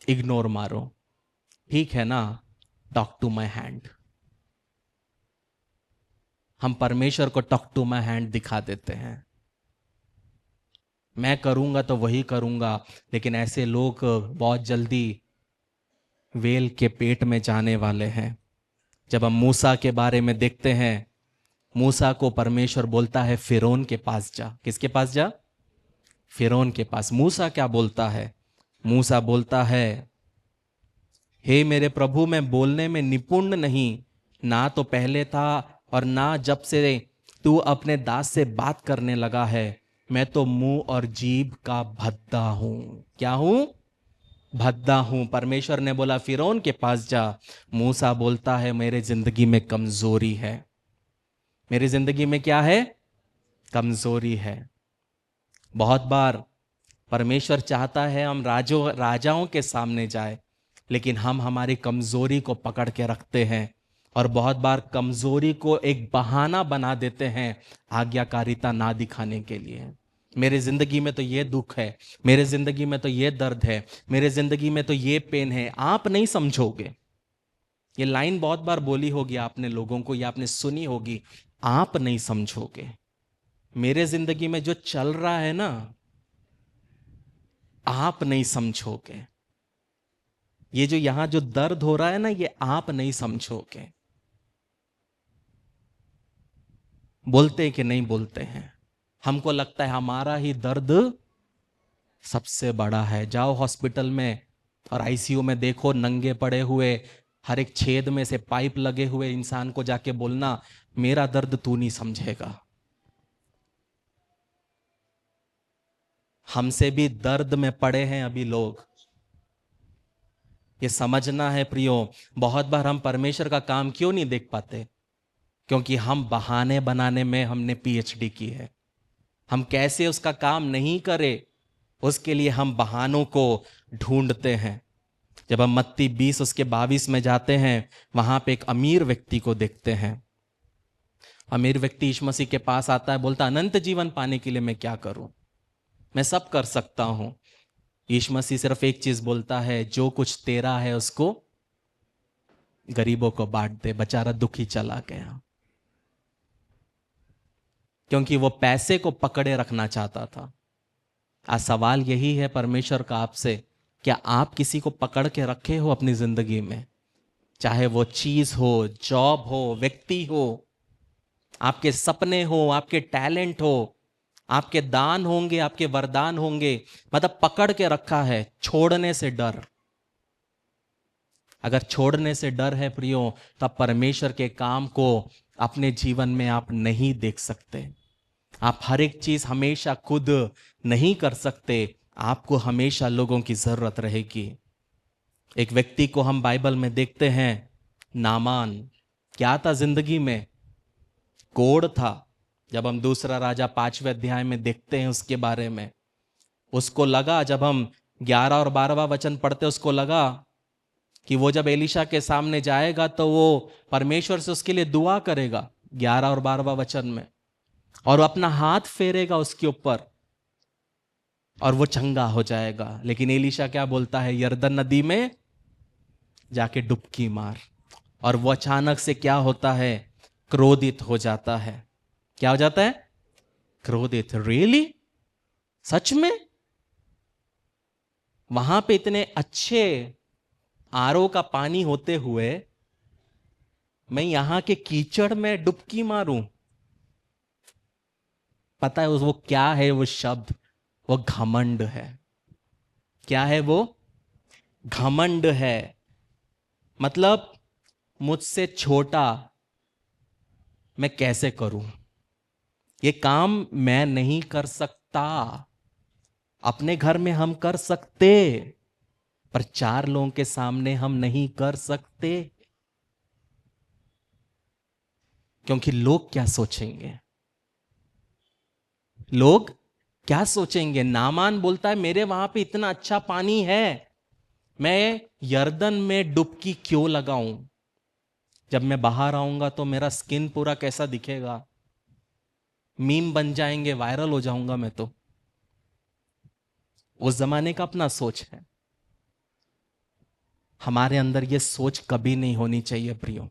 इग्नोर मारो, ठीक है ना, टॉक टू माई हैंड। हम परमेश्वर को टॉक टू माई हैंड दिखा देते हैं, मैं करूंगा तो वही करूंगा। लेकिन ऐसे लोग बहुत जल्दी वेल के पेट में जाने वाले हैं। जब हम मूसा के बारे में देखते हैं, मूसा को परमेश्वर बोलता है फिरौन के पास जा। किसके पास जा? फिरौन के पास। मूसा क्या बोलता है? मूसा बोलता है, हे मेरे प्रभु, मैं बोलने में निपुण नहीं, ना तो पहले था और ना जब से तू अपने दास से बात करने लगा है। मैं तो मुंह और जीभ का भद्दा हूं। क्या हूं? भद्दा हूं। परमेश्वर ने बोला फिरौन के पास जा। मूसा बोलता है मेरे जिंदगी में कमजोरी है। मेरी जिंदगी में क्या है? कमजोरी है। बहुत बार परमेश्वर चाहता है हम राजाओं के सामने जाए, लेकिन हम हमारी कमजोरी को पकड़ के रखते हैं और बहुत बार कमजोरी को एक बहाना बना देते हैं आज्ञाकारिता ना दिखाने के लिए। मेरे जिंदगी में तो ये दुख है, मेरे जिंदगी में तो ये दर्द है, मेरे जिंदगी में तो ये पेन है। आप नहीं समझोगे। ये लाइन बहुत बार बोली होगी आपने लोगों को, या आपने सुनी होगी, आप नहीं समझोगे। मेरे जिंदगी में जो चल रहा है ना, आप नहीं समझोगे। ये जो यहां जो दर्द हो रहा है ना, ये आप नहीं समझोगे। बोलते हैं कि नहीं बोलते हैं? हमको लगता है हमारा ही दर्द सबसे बड़ा है। जाओ हॉस्पिटल में और आईसीयू में देखो, नंगे पड़े हुए, हर एक छेद में से पाइप लगे हुए इंसान को जाके बोलना मेरा दर्द तू नहीं समझेगा। हमसे भी दर्द में पड़े हैं अभी लोग। ये समझना है प्रियो। बहुत बार हम परमेश्वर का काम क्यों नहीं देख पाते? क्योंकि हम बहाने बनाने में हमने पीएचडी की है। हम कैसे उसका काम नहीं करें, उसके लिए हम बहानों को ढूंढते हैं। जब हम मत्ती 20 उसके 22 में जाते हैं, वहां पे एक अमीर व्यक्ति को देखते हैं। अमीर व्यक्ति यीशु मसीह के पास आता है, बोलता अनंत जीवन पाने के लिए मैं क्या करूं? मैं सब कर सकता हूं। यीशु मसीह सिर्फ एक चीज बोलता है, जो कुछ तेरा है उसको गरीबों को बांट दे। बेचारा दुखी चला गया, क्योंकि वो पैसे को पकड़े रखना चाहता था। आज सवाल यही है परमेश्वर का आपसे, क्या आप किसी को पकड़ के रखे हो अपनी जिंदगी में? चाहे वो चीज हो, जॉब हो, व्यक्ति हो, आपके सपने हो, आपके टैलेंट हो, आपके दान होंगे, आपके वरदान होंगे, मतलब पकड़ के रखा है। छोड़ने से डर। अगर छोड़ने से डर है प्रियो, तब परमेश्वर के काम को अपने जीवन में आप नहीं देख सकते। आप हर एक चीज हमेशा खुद नहीं कर सकते, आपको हमेशा लोगों की जरूरत रहेगी। एक व्यक्ति को हम बाइबल में देखते हैं, नामान। क्या था जिंदगी में? कोढ़ था। जब हम दूसरा राजा 5वें अध्याय में देखते हैं उसके बारे में, उसको लगा, जब हम 11 और 12वां वचन पढ़ते, उसको लगा कि वो जब एलीशा के सामने जाएगा तो वो परमेश्वर से उसके लिए दुआ करेगा 11 और 12वां वचन में, और वो अपना हाथ फेरेगा उसके ऊपर और वो चंगा हो जाएगा। लेकिन एलीशा क्या बोलता है? यरदन नदी में जाके डुबकी मार। और वो अचानक से क्या होता है? क्रोधित हो जाता है। क्या हो जाता है? क्रोधित। रियली? सच में? वहां पे इतने अच्छे आरओ का पानी होते हुए मैं यहां के कीचड़ में डुबकी मारूं? पता है वो क्या है? वो शब्द, वो घमंड है। क्या है वो? घमंड है। मतलब मुझसे छोटा मैं कैसे करूं? ये काम मैं नहीं कर सकता। अपने घर में हम कर सकते, पर 4 लोगों के सामने हम नहीं कर सकते, क्योंकि लोग क्या सोचेंगे? लोग क्या सोचेंगे? नामान बोलता है मेरे वहां पे इतना अच्छा पानी है, मैं यरदन में डुबकी क्यों लगाऊं? जब मैं बाहर आऊंगा तो मेरा स्किन पूरा कैसा दिखेगा? मीम बन जाएंगे, वायरल हो जाऊंगा मैं तो। उस जमाने का अपना सोच है। हमारे अंदर यह सोच कभी नहीं होनी चाहिए प्रियो।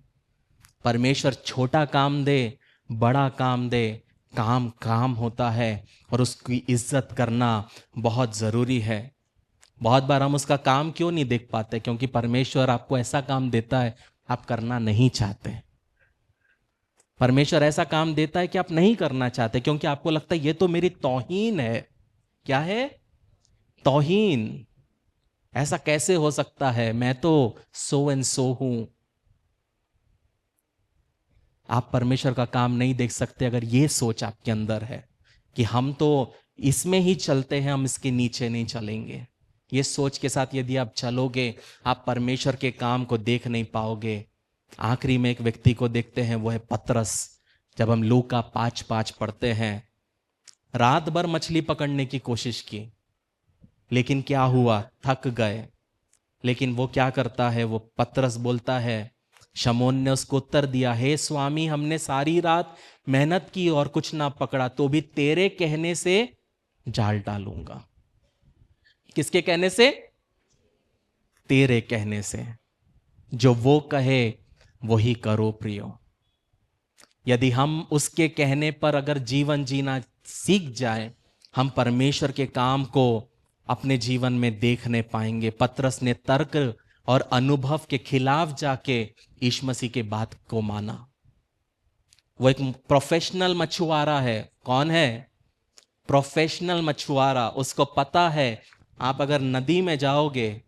परमेश्वर छोटा काम दे, बड़ा काम दे, काम काम होता है और उसकी इज्जत करना बहुत जरूरी है। बहुत बार हम उसका काम क्यों नहीं देख पाते? क्योंकि परमेश्वर आपको ऐसा काम देता है आप करना नहीं चाहते। परमेश्वर ऐसा काम देता है कि आप नहीं करना चाहते, क्योंकि आपको लगता है ये तो मेरी तौहीन है। क्या है? तौहीन। ऐसा कैसे हो सकता है? मैं तो सो एंड सो हूं। आप परमेश्वर का काम नहीं देख सकते अगर ये सोच आपके अंदर है कि हम तो इसमें ही चलते हैं, हम इसके नीचे नहीं चलेंगे। ये सोच के साथ यदि आप चलोगे, आप परमेश्वर के काम को देख नहीं पाओगे। आखिरी में एक व्यक्ति को देखते हैं, वो है पतरस। जब हम लूका 5:5 पढ़ते हैं, रात भर मछली पकड़ने की कोशिश की, लेकिन क्या हुआ? थक गए। लेकिन वो क्या करता है? वो पतरस बोलता है, शमौन ने उसको उत्तर दिया, हे स्वामी, हमने सारी रात मेहनत की और कुछ ना पकड़ा, तो भी तेरे कहने से जाल डालूंगा। किसके कहने से? तेरे कहने से। जो वो कहे वही करो प्रियो। यदि हम उसके कहने पर अगर जीवन जीना सीख जाए, हम परमेश्वर के काम को अपने जीवन में देखने पाएंगे। पतरस ने तर्क और अनुभव के खिलाफ जाके यीशु मसीह के बात को माना। वो एक प्रोफेशनल मछुआरा है। कौन है? प्रोफेशनल मछुआरा। उसको पता है आप अगर नदी में जाओगे,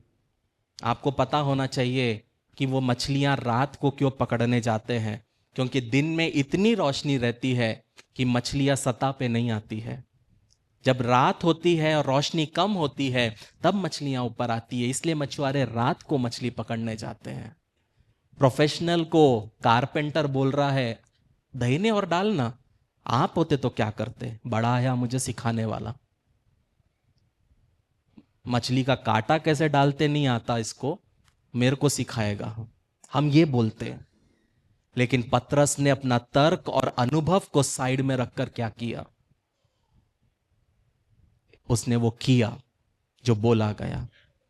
आपको पता होना चाहिए कि वो मछलियां रात को क्यों पकड़ने जाते हैं, क्योंकि दिन में इतनी रोशनी रहती है कि मछलियां सतह पे नहीं आती है। जब रात होती है और रोशनी कम होती है तब मछलियां ऊपर आती है, इसलिए मछुआरे रात को मछली पकड़ने जाते हैं। प्रोफेशनल को कारपेंटर बोल रहा है दहीने और डालना। आप होते तो क्या करते? बड़ा आया मुझे सिखाने वाला, मछली का कांटा कैसे डालते नहीं आता इसको, मेरे को सिखाएगा। हम ये बोलते हैं। लेकिन पतरस ने अपना तर्क और अनुभव को साइड में रखकर क्या किया? उसने वो किया जो बोला गया।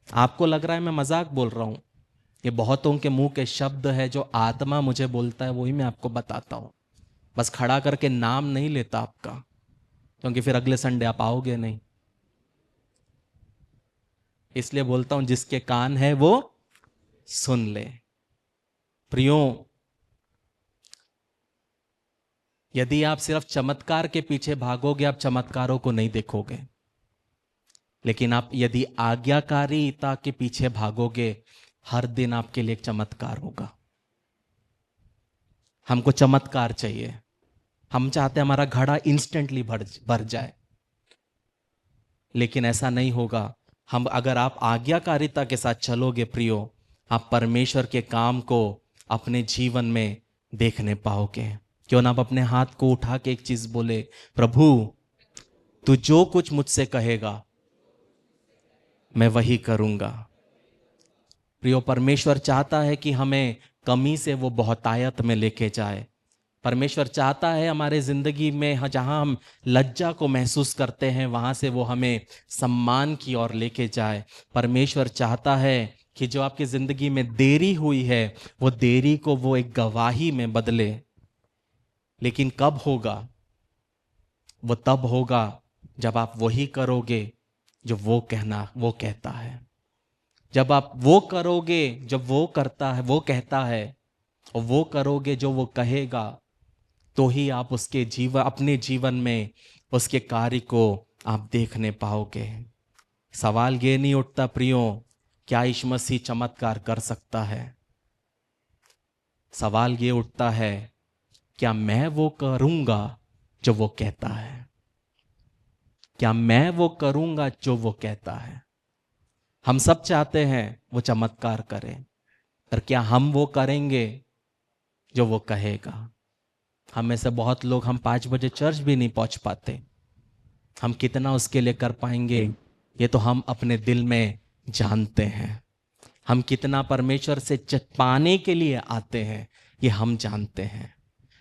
आपको लग रहा है मैं मजाक बोल रहा हूं? ये बहुतों के मुंह के शब्द है, जो आत्मा मुझे बोलता है वही मैं आपको बताता हूं। बस खड़ा करके नाम नहीं लेता आपका, क्योंकि फिर अगले संडे आप आओगे नहीं। इसलिए बोलता हूं जिसके कान है वो सुन ले। प्रियो, यदि आप सिर्फ चमत्कार के पीछे भागोगे, आप चमत्कारों को नहीं देखोगे। लेकिन आप यदि आज्ञाकारिता के पीछे भागोगे, हर दिन आपके लिए एक चमत्कार होगा। हमको चमत्कार चाहिए। हम चाहते हैं हमारा घड़ा इंस्टेंटली भर जाए, लेकिन ऐसा नहीं होगा। हम अगर आप आज्ञाकारिता के साथ चलोगे प्रियो, आप परमेश्वर के काम को अपने जीवन में देखने पाओगे। क्यों ना आप अपने हाथ को उठा के एक चीज बोले, प्रभु तू जो कुछ मुझसे कहेगा मैं वही करूंगा। प्रियो, परमेश्वर चाहता है कि हमें कमी से वो बहुतायत में लेके जाए। परमेश्वर चाहता है हमारे जिंदगी में जहां हम लज्जा को महसूस करते हैं वहां से वो हमें सम्मान की ओर लेके जाए। परमेश्वर चाहता है कि जो आपकी जिंदगी में देरी हुई है वो देरी को वो एक गवाही में बदले। लेकिन कब होगा? वो तब होगा जब आप वही करोगे जो वो कहता है। जब आप वो करोगे जब वो करता है, वो कहता है, और वो करोगे जो वो कहेगा, तो ही आप उसके अपने जीवन में उसके कार्य को आप देखने पाओगे। सवाल ये नहीं उठता प्रियो, क्या यीशु मसीह चमत्कार कर सकता है? सवाल ये उठता है, क्या मैं वो करूंगा जो वो कहता है? क्या मैं वो करूंगा जो वो कहता है? हम सब चाहते हैं वो चमत्कार करे, पर क्या हम वो करेंगे जो वो कहेगा? हम में से बहुत लोग, हम 5 बजे चर्च भी नहीं पहुंच पाते। हम कितना उसके लिए कर पाएंगे ये तो हम अपने दिल में जानते हैं। हम कितना परमेश्वर से पाने के लिए आते हैं ये हम जानते हैं।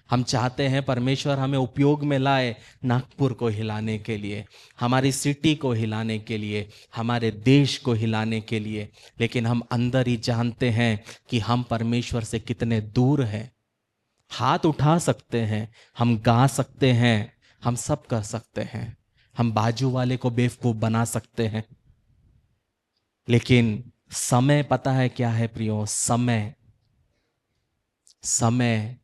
हम चाहते हैं परमेश्वर हमें उपयोग में लाए नागपुर को हिलाने के लिए, हमारी सिटी को हिलाने के लिए, हमारे देश को हिलाने के लिए। लेकिन हम अंदर ही जानते हैं कि हम परमेश्वर से कितने दूर हैं। हाथ उठा सकते हैं, हम गा सकते हैं, हम सब कर सकते हैं, हम बाजू वाले को बेवकूफ बना सकते हैं, लेकिन समय पता है क्या है प्रियो? समय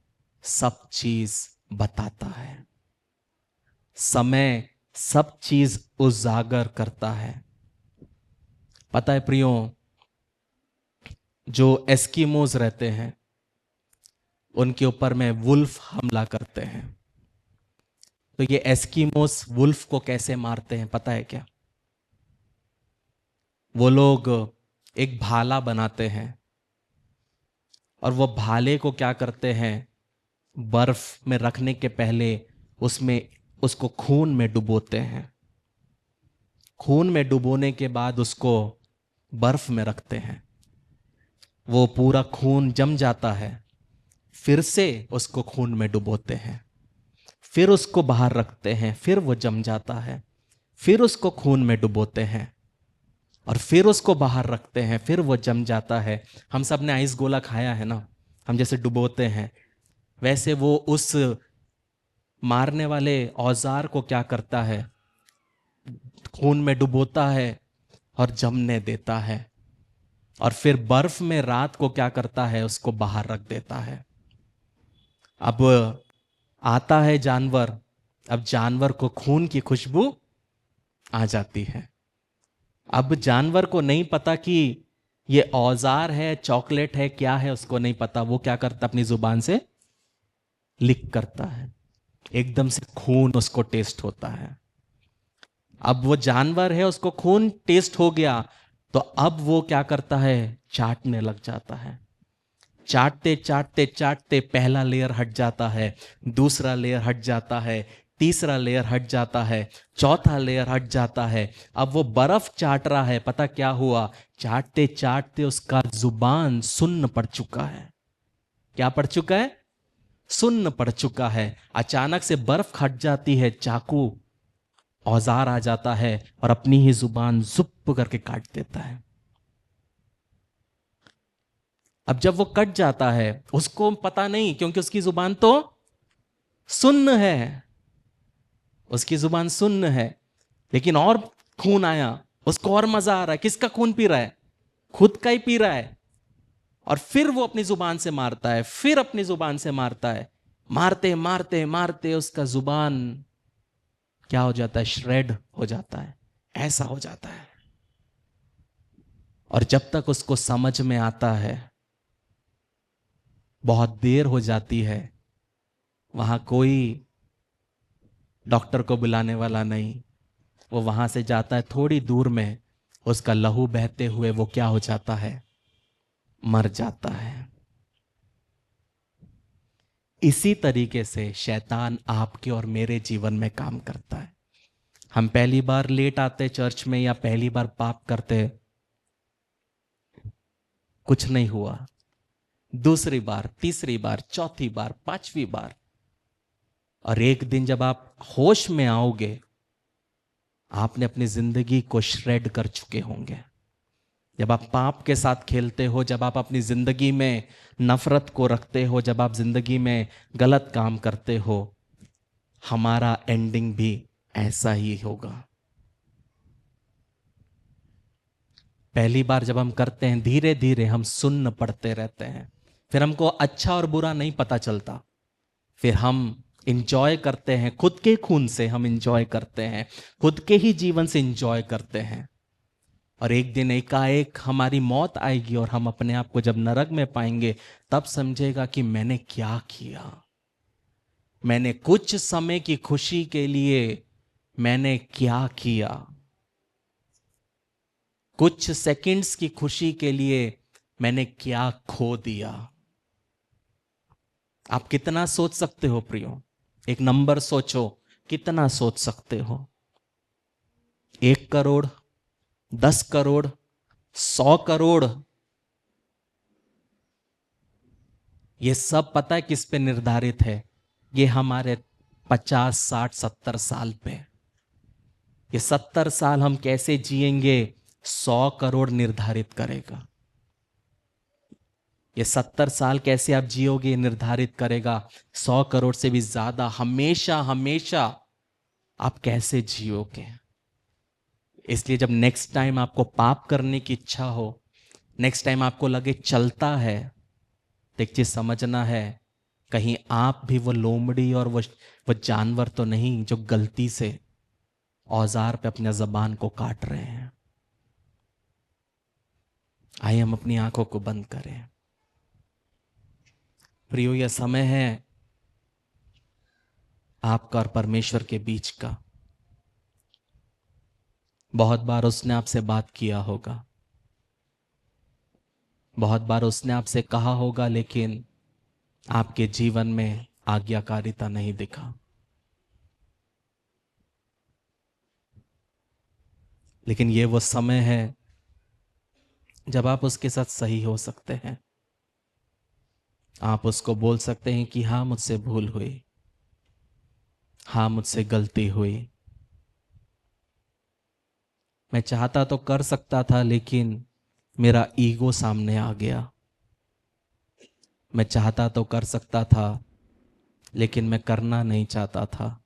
सब चीज बताता है। समय सब चीज उजागर करता है। पता है प्रियो, जो एस्किमोज रहते हैं उनके ऊपर में वुल्फ हमला करते हैं। तो ये एस्किमोस वुल्फ को कैसे मारते हैं पता है क्या? वो लोग एक भाला बनाते हैं और वो भाले को क्या करते हैं, बर्फ में रखने के पहले उसको खून में डुबोते हैं। खून में डुबोने के बाद उसको बर्फ में रखते हैं। वो पूरा खून जम जाता है, फिर से उसको खून में डुबोते हैं, फिर उसको बाहर रखते हैं, फिर वो जम जाता है, फिर उसको खून में डुबोते हैं और फिर उसको बाहर रखते हैं, फिर वो जम जाता है। हम सब ने आइस गोला खाया है ना, हम जैसे डुबोते हैं वैसे वो उस मारने वाले औजार को क्या करता है, खून में डुबोता है और जमने देता है, और फिर बर्फ में रात को क्या करता है, उसको बाहर रख देता है। अब आता है जानवर, अब जानवर को खून की खुशबू आ जाती है। अब जानवर को नहीं पता कि ये औजार है, चॉकलेट है, क्या है, उसको नहीं पता। वो क्या करता, अपनी जुबान से लिक करता है, एकदम से खून उसको टेस्ट होता है। अब वो जानवर है, उसको खून टेस्ट हो गया, तो अब वो क्या करता है, चाटने लग जाता है। चाटते चाटते चाटते पहला लेयर हट जाता है, दूसरा लेयर हट जाता है, तीसरा लेयर हट जाता है, चौथा लेयर हट जाता है। अब वो बर्फ चाट रहा है, पता क्या हुआ, चाटते चाटते उसका जुबान सुन्न पड़ चुका है। क्या पड़ चुका है? सुन्न पड़ चुका है। अचानक से बर्फ हट जाती है, चाकू औजार आ जाता है और अपनी ही जुबान जुप करके काट देता है। अब जब वो कट जाता है उसको पता नहीं, क्योंकि उसकी जुबान तो सुन्न है, उसकी जुबान सुन्न है। लेकिन और खून आया, उसको और मजा आ रहा है। किसका खून पी रहा है? खुद का ही पी रहा है। और फिर वो अपनी जुबान से मारता है, फिर अपनी जुबान से मारता है। मारते मारते मारते उसका जुबान क्या हो जाता है, श्रेड हो जाता है, ऐसा हो जाता है। और जब तक उसको समझ में आता है बहुत देर हो जाती है। वहां कोई डॉक्टर को बुलाने वाला नहीं। वो वहां से जाता है, थोड़ी दूर में उसका लहू बहते हुए वो क्या हो जाता है, मर जाता है। इसी तरीके से शैतान आपके और मेरे जीवन में काम करता है। हम पहली बार लेट आते चर्च में या पहली बार पाप करते, कुछ नहीं हुआ। दूसरी बार, तीसरी बार, चौथी बार, पांचवी बार, और एक दिन जब आप होश में आओगे, आपने अपनी जिंदगी को श्रेड कर चुके होंगे। जब आप पाप के साथ खेलते हो, जब आप अपनी जिंदगी में नफरत को रखते हो, जब आप जिंदगी में गलत काम करते हो, हमारा एंडिंग भी ऐसा ही होगा। पहली बार जब हम करते हैं, धीरे धीरे हम सुन्न पड़ते रहते हैं, फिर हमको अच्छा और बुरा नहीं पता चलता, फिर हम इंजॉय करते हैं, खुद के खून से हम इंजॉय करते हैं, खुद के ही जीवन से इंजॉय करते हैं। और एक दिन एकाएक हमारी मौत आएगी और हम अपने आप को जब नरक में पाएंगे, तब समझेगा कि मैंने क्या किया। मैंने कुछ समय की खुशी के लिए मैंने क्या किया, कुछ सेकंड्स की खुशी के लिए मैंने क्या खो दिया। आप कितना सोच सकते हो प्रियो? एक नंबर सोचो, कितना सोच सकते हो? 1 करोड़, 10 करोड़, 100 करोड़? ये सब पता है किस पे निर्धारित है? ये हमारे 50, 60, 70 साल पे। ये 70 साल हम कैसे जिएंगे, 100 करोड़ निर्धारित करेगा। ये 70 साल कैसे आप जियोगे, ये निर्धारित करेगा 100 करोड़ से भी ज्यादा। हमेशा हमेशा आप कैसे जियोगे। इसलिए जब नेक्स्ट टाइम आपको पाप करने की इच्छा हो, नेक्स्ट टाइम आपको लगे चलता है, तो एक चीज समझना है, कहीं आप भी वो लोमड़ी और वो जानवर तो नहीं जो गलती से औजार पे अपने जबान को काट रहे हैं। आइए हम अपनी आंखों को बंद करें। प्रियो, यह समय है आपका और परमेश्वर के बीच का। बहुत बार उसने आपसे बात किया होगा, बहुत बार उसने आपसे कहा होगा, लेकिन आपके जीवन में आज्ञाकारिता नहीं दिखा। लेकिन ये वो समय है जब आप उसके साथ सही हो सकते हैं। आप उसको बोल सकते हैं कि हाँ, मुझसे भूल हुई, हाँ, मुझसे गलती हुई, मैं चाहता तो कर सकता था, लेकिन मेरा ईगो सामने आ गया। मैं चाहता तो कर सकता था, लेकिन मैं करना नहीं चाहता था।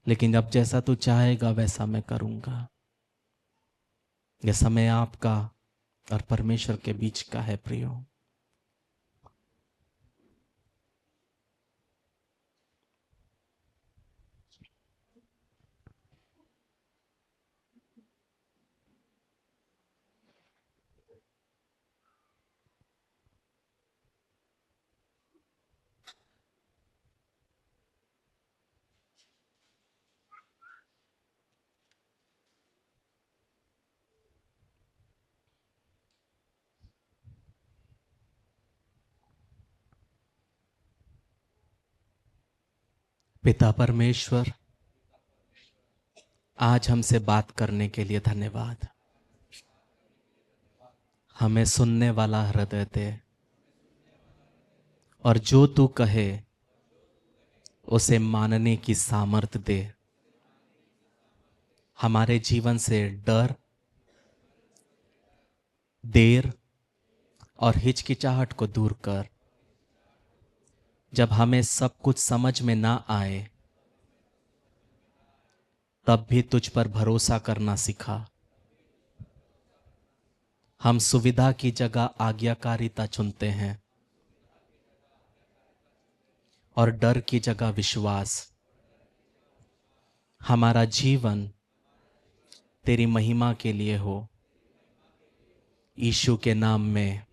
लेकिन अब जैसा तू चाहेगा वैसा मैं करूंगा। यह समय आपका और परमेश्वर के बीच का है प्रियो। पिता परमेश्वर, आज हमसे बात करने के लिए धन्यवाद। हमें सुनने वाला हृदय दे, और जो तू कहे उसे मानने की सामर्थ दे। हमारे जीवन से डर, देर और हिचकिचाहट को दूर कर। जब हमें सब कुछ समझ में ना आए, तब भी तुझ पर भरोसा करना सिखा। हम सुविधा की जगह आज्ञाकारिता चुनते हैं और डर की जगह विश्वास। हमारा जीवन तेरी महिमा के लिए हो, यीशु के नाम में,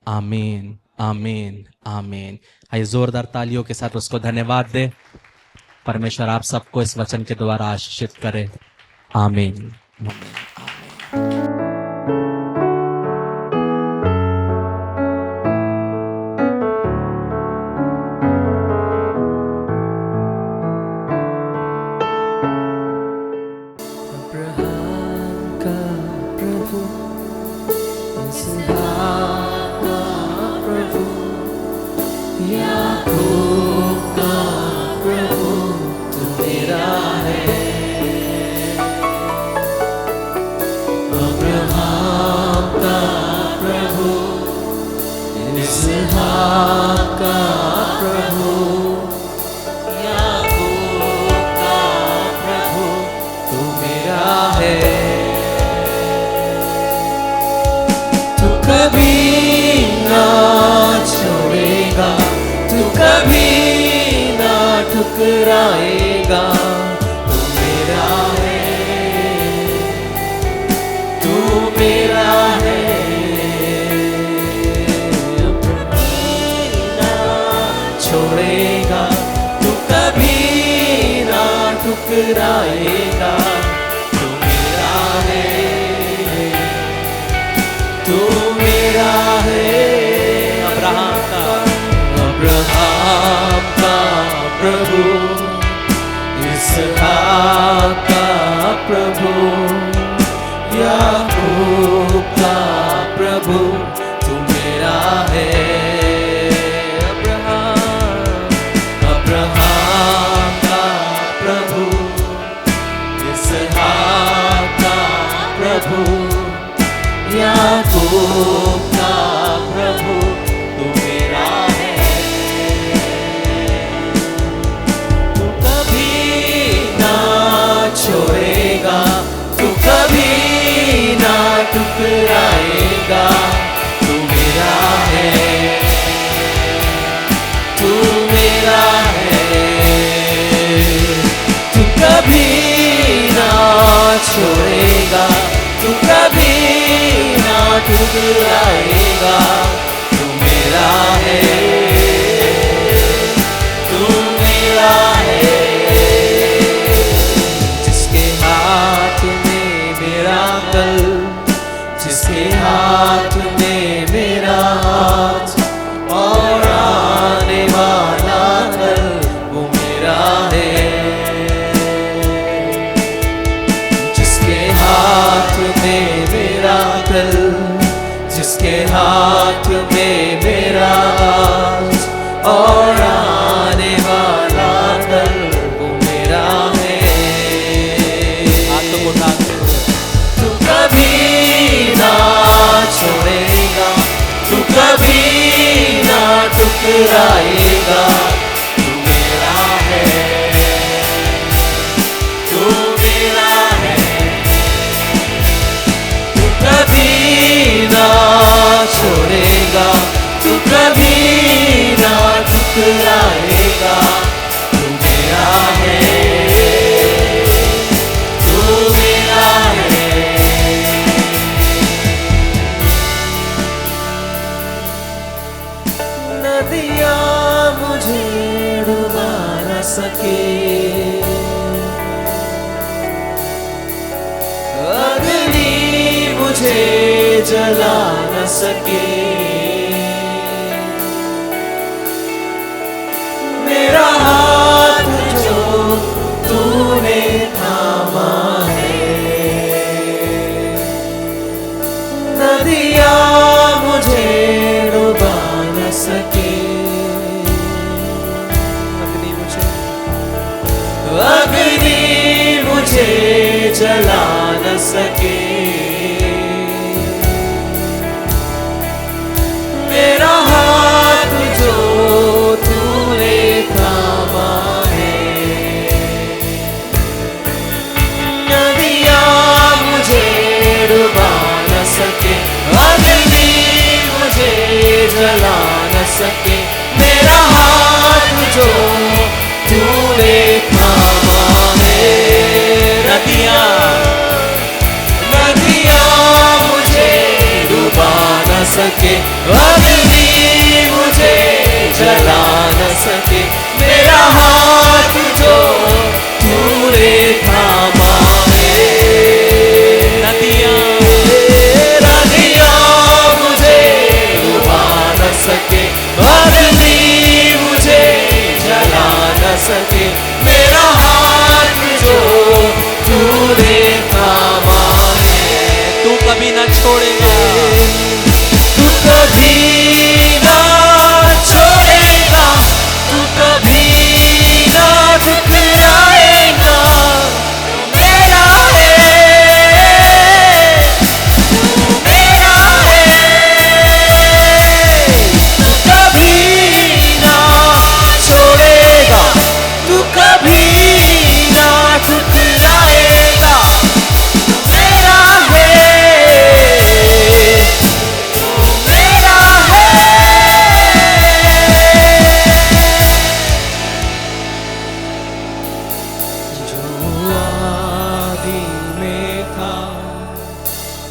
आमीन, आमीन, आमीन। आइए जोरदार तालियों के साथ उसको धन्यवाद दे। परमेश्वर आप सबको इस वचन के द्वारा आशीषित करे। आमीन। अब्राहम का प्रभु, इसहाक का प्रभु, याकूब का प्रभु, तू मेरा है। अब्राहम का प्रभु, इसहाक का प्रभु, याकूब का प्रभु, तू मेरा है। तू कभी ना छोड़ेगा, तू कभी ना ठुकराएगा, तू मेरा है, तू मेरा है। कभी ना छोड़ेगा, तू कभी ना ठुकराएगा, तू मेरा है, तू मेरा है। अब्राहम का प्रभु, इसहाक का प्रभु, याकूब का प्रभु, तू मेरा है। अब्राहम का प्रभु, इसहाक का प्रभु, याकूब का प्रभु, तू मेरा है। तू कभी ना छोड़ेगा, तू कभी ना ठुकराएगा, तू मेरा है, तू मेरा है। तू कभी ना छोड़ेगा, तू कभी ना ठुकराएगा, तू मेरा है, तू मेरा है। जिसके हाथ में मेरा कल, जिसके हाथ में मेरा हाथ, और आने वाला कल, वो मेरा है। जिसके हाथ में मेरा कल, जिसके हाथ में मेरा हाथ, और आने वाला कल, वो मेरा है। हाथ तो उठा के तू कभी ना छोड़ेगा, तू कभी ना ठुकराएगा, तू मेरा है, तू मेरा है। तू कभी ना छोड़ेगा, तू कभी ना ठुकराएगा, तू मेरा है, तू मेरा है। नदियाँ मुझे डुबा न सके, अग्नि मुझे जला न सके, मेरा हाथ जो तूने थामा है। नदियाँ मुझे डुबा न सके, अग्नि मुझे जला न सके, मेरा हाथ जो तूने थामा है। नदियाँ मुझे डुबा न सके, अग्नि मुझे जला न सके, मेरा हाथ जो तूने थामा है। नदियाँ मुझे डुबा न सके, अग्नि मुझे जला न सके, मेरा हाथ जो तूने थामा है। छोड़ेगा, तू कभी ना छोड़ेगा, तू कभी ना ठुकराएगा। मेरा है, मेरा है, तू कभी ना छोड़ेगा, तू कभी ना ठुकराएगा। मेरा है, मेरा है। जो आदि में था,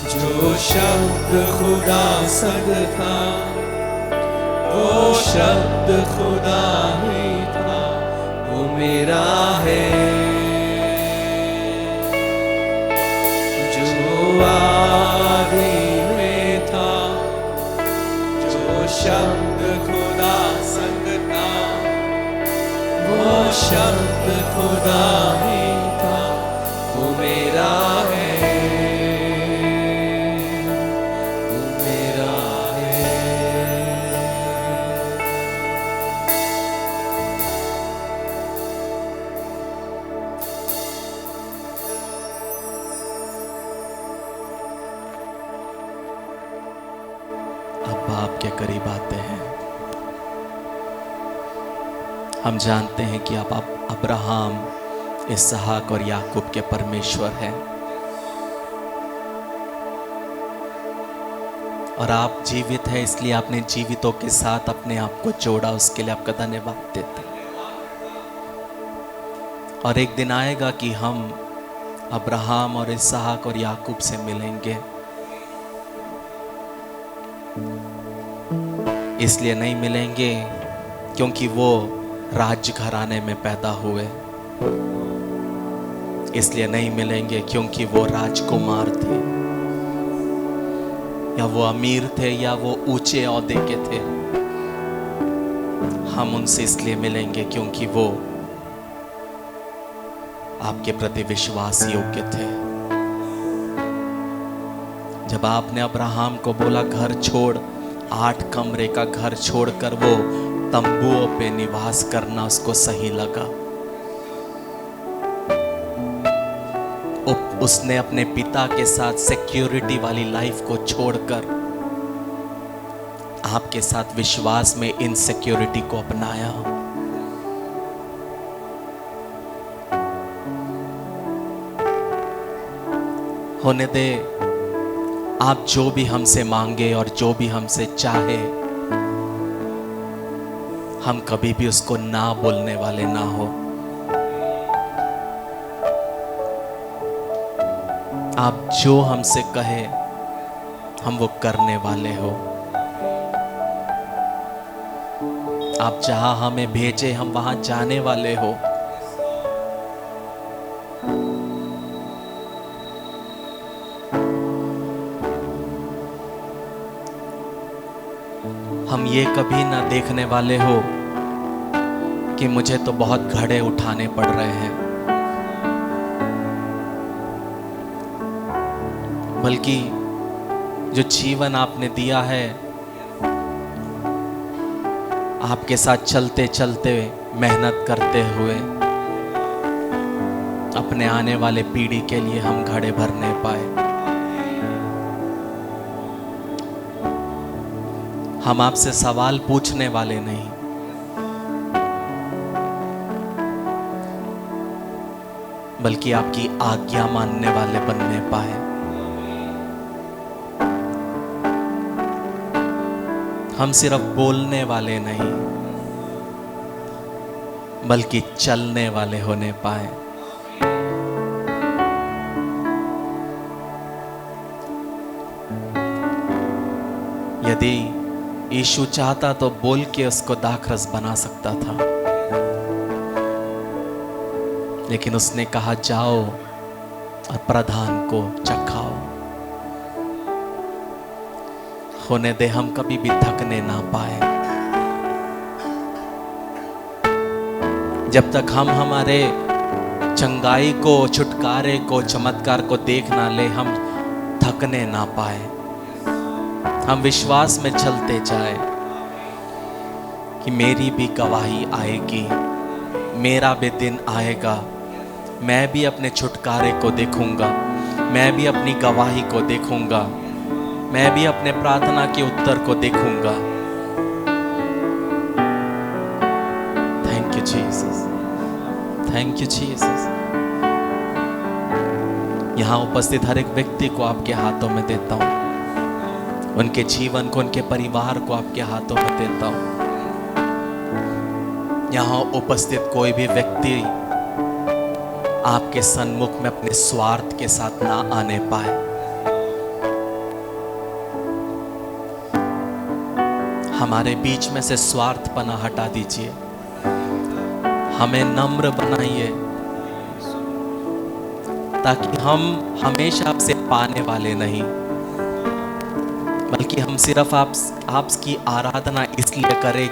जो शब्द खुदा संग था, वो शब्द खुदा ही था, वो मेरा है। जो आदि में था, जो शब्द खुदा संग था, वो शब्द खुदा ही था, वो मेरा है, वो मेरा है। अब बाप के करीब आते हैं। हम जानते हैं कि अब आप अब्राहम, इसहाक और याकूब के परमेश्वर हैं, और आप जीवित हैं, इसलिए आपने जीवितों के साथ अपने आप को जोड़ा। उसके लिए आपका धन्यवाद देते हैं। और एक दिन आएगा कि हम अब्राहम और इसहाक और याकूब से मिलेंगे। इसलिए नहीं मिलेंगे क्योंकि वो राज घराने में पैदा हुए, इसलिए नहीं मिलेंगे क्योंकि वो राजकुमार थे, या वो अमीर थे, या वो ऊंचे ओहदे के थे। हम उनसे इसलिए मिलेंगे क्योंकि वो आपके प्रति विश्वास योग्य थे। जब आपने अब्राहम को बोला घर छोड़, 8 कमरे का घर छोड़कर वो तंबुओं पे निवास करना उसको सही लगा। उसने अपने पिता के साथ सिक्योरिटी वाली लाइफ को छोड़कर आपके साथ विश्वास में इनसिक्योरिटी को अपनाया। होने दे, आप जो भी हमसे मांगे और जो भी हमसे चाहे, हम कभी भी उसको ना बोलने वाले ना हो। आप जो हमसे कहे हम वो करने वाले हो। आप जहां हमें भेजे हम वहां जाने वाले हो। हम ये कभी ना देखने वाले हो कि मुझे तो बहुत घड़े उठाने पड़ रहे हैं, बल्कि जो जीवन आपने दिया है, आपके साथ चलते चलते मेहनत करते हुए अपने आने वाले पीढ़ी के लिए हम घड़े भरने पाए। हम आपसे सवाल पूछने वाले नहीं, बल्कि आपकी आज्ञा मानने वाले बनने पाए। हम सिर्फ बोलने वाले नहीं, बल्कि चलने वाले होने पाए। यदि यीशु चाहता तो बोल के उसको दाखरस बना सकता था, लेकिन उसने कहा जाओ और प्रधान को चखाओ। होने दे हम कभी भी थकने ना पाए, जब तक हम हमारे चंगाई को, छुटकारे को, चमत्कार को देख ना ले, हम थकने ना पाए। हम विश्वास में चलते जाए कि मेरी भी गवाही आएगी, मेरा भी दिन आएगा, मैं भी अपने छुटकारे को देखूंगा, मैं भी अपनी गवाही को देखूंगा, मैं भी अपने प्रार्थना के उत्तर को देखूंगा। Thank you Jesus, thank you Jesus. यहाँ उपस्थित हर एक व्यक्ति को आपके हाथों में देता हूँ, उनके जीवन को, उनके परिवार को आपके हाथों में देता हूँ। यहाँ उपस्थित कोई भी व्यक्ति आपके सन्मुख में अपने स्वार्थ के साथ ना आने पाए। हमारे बीच में से स्वार्थपना हटा दीजिए, हमें नम्र बनाइए, ताकि हम हमेशा आपसे पाने वाले नहीं, बल्कि हम सिर्फ आपकी आराधना इसलिए करें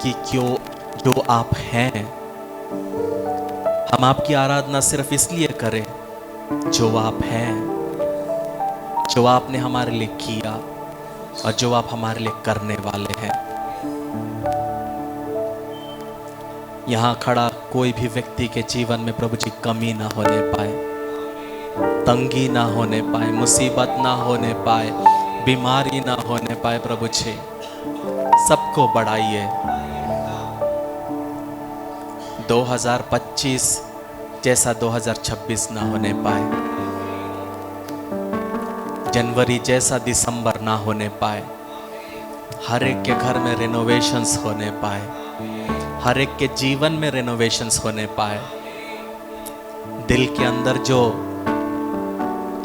कि क्यों जो आप हैं। हम आपकी आराधना सिर्फ इसलिए करें जो आप हैं, जो आपने हमारे लिए किया और जो आप हमारे लिए करने वाले हैं। यहाँ खड़ा कोई भी व्यक्ति के जीवन में प्रभु जी कमी ना होने पाए, तंगी ना होने पाए, मुसीबत ना होने पाए, बीमारी ना होने पाए। प्रभु जी सबको बढ़ाइए। 2025 जैसा 2026 ना होने पाए, जनवरी जैसा दिसंबर ना होने पाए। हर एक के घर में रेनोवेशंस होने पाए, हर एक के जीवन में रेनोवेशंस होने पाए। दिल के अंदर जो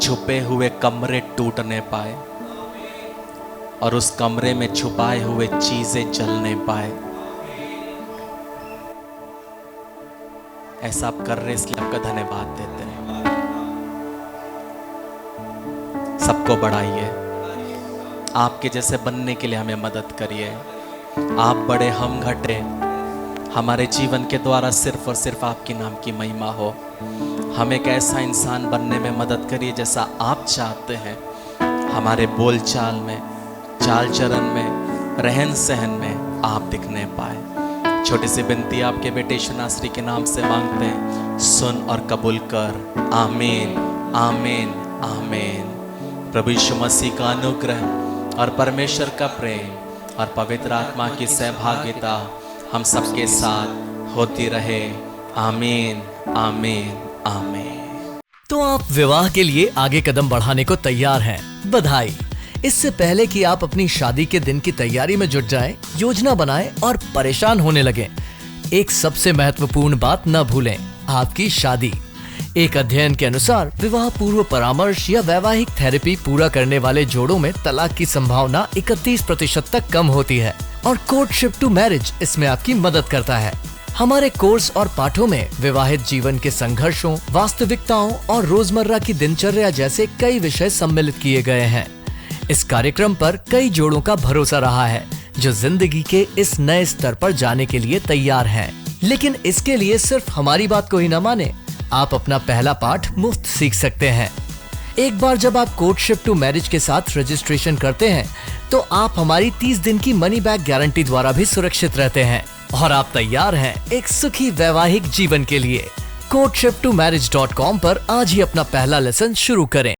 छुपे हुए कमरे टूटने पाए और उस कमरे में छुपाए हुए चीजें जलने पाए। ऐसा आप कर रहे, इसलिए आपका धन्यवाद देते हैं। सबको बढ़ाइए, आपके जैसे बनने के लिए हमें मदद करिए। आप बड़े, हम घटे, हमारे जीवन के द्वारा सिर्फ और सिर्फ आपके नाम की महिमा हो। हम एक ऐसा इंसान बनने में मदद करिए जैसा आप चाहते हैं। हमारे बोलचाल में, चाल चलन में, रहन सहन में आप दिखने पाए। छोटी सी विनती आपके बेटे यीशु नासरी के नाम से मांगते हैं, सुन और कबूल कर। आमीन, आमीन, आमीन। प्रभु यीशु मसीह का अनुग्रह और परमेश्वर का प्रेम और पवित्र आत्मा की सहभागिता हम सबके साथ होती रहे। आमीन, आमीन, आमीन। तो आप विवाह के लिए आगे कदम बढ़ाने को तैयार हैं। बधाई। इससे पहले कि आप अपनी शादी के दिन की तैयारी में जुट जाएं, योजना बनाएं और परेशान होने लगें, एक सबसे महत्वपूर्ण बात न भूलें, आपकी शादी। एक अध्ययन के अनुसार विवाह पूर्व परामर्श या वैवाहिक थेरेपी पूरा करने वाले जोड़ों में तलाक की संभावना 31% तक कम होती है और कोर्टशिप टू मैरिज इसमें आपकी मदद करता है। हमारे कोर्स और पाठों में विवाहित जीवन के संघर्षों, वास्तविकताओं और रोजमर्रा की दिनचर्या जैसे कई विषय सम्मिलित किए गए हैं। इस कार्यक्रम पर कई जोड़ों का भरोसा रहा है जो जिंदगी के इस नए स्तर पर जाने के लिए तैयार हैं। लेकिन इसके लिए सिर्फ हमारी बात को ही न माने, आप अपना पहला पाठ मुफ्त सीख सकते हैं। एक बार जब आप कोर्टशिप टू मैरिज के साथ रजिस्ट्रेशन करते हैं तो आप हमारी 30 दिन की मनी बैक गारंटी द्वारा भी सुरक्षित रहते हैं और आप तैयार हैं एक सुखी वैवाहिक जीवन के लिए। courtship2marriage.com पर आज ही अपना पहला लेसन शुरू करें।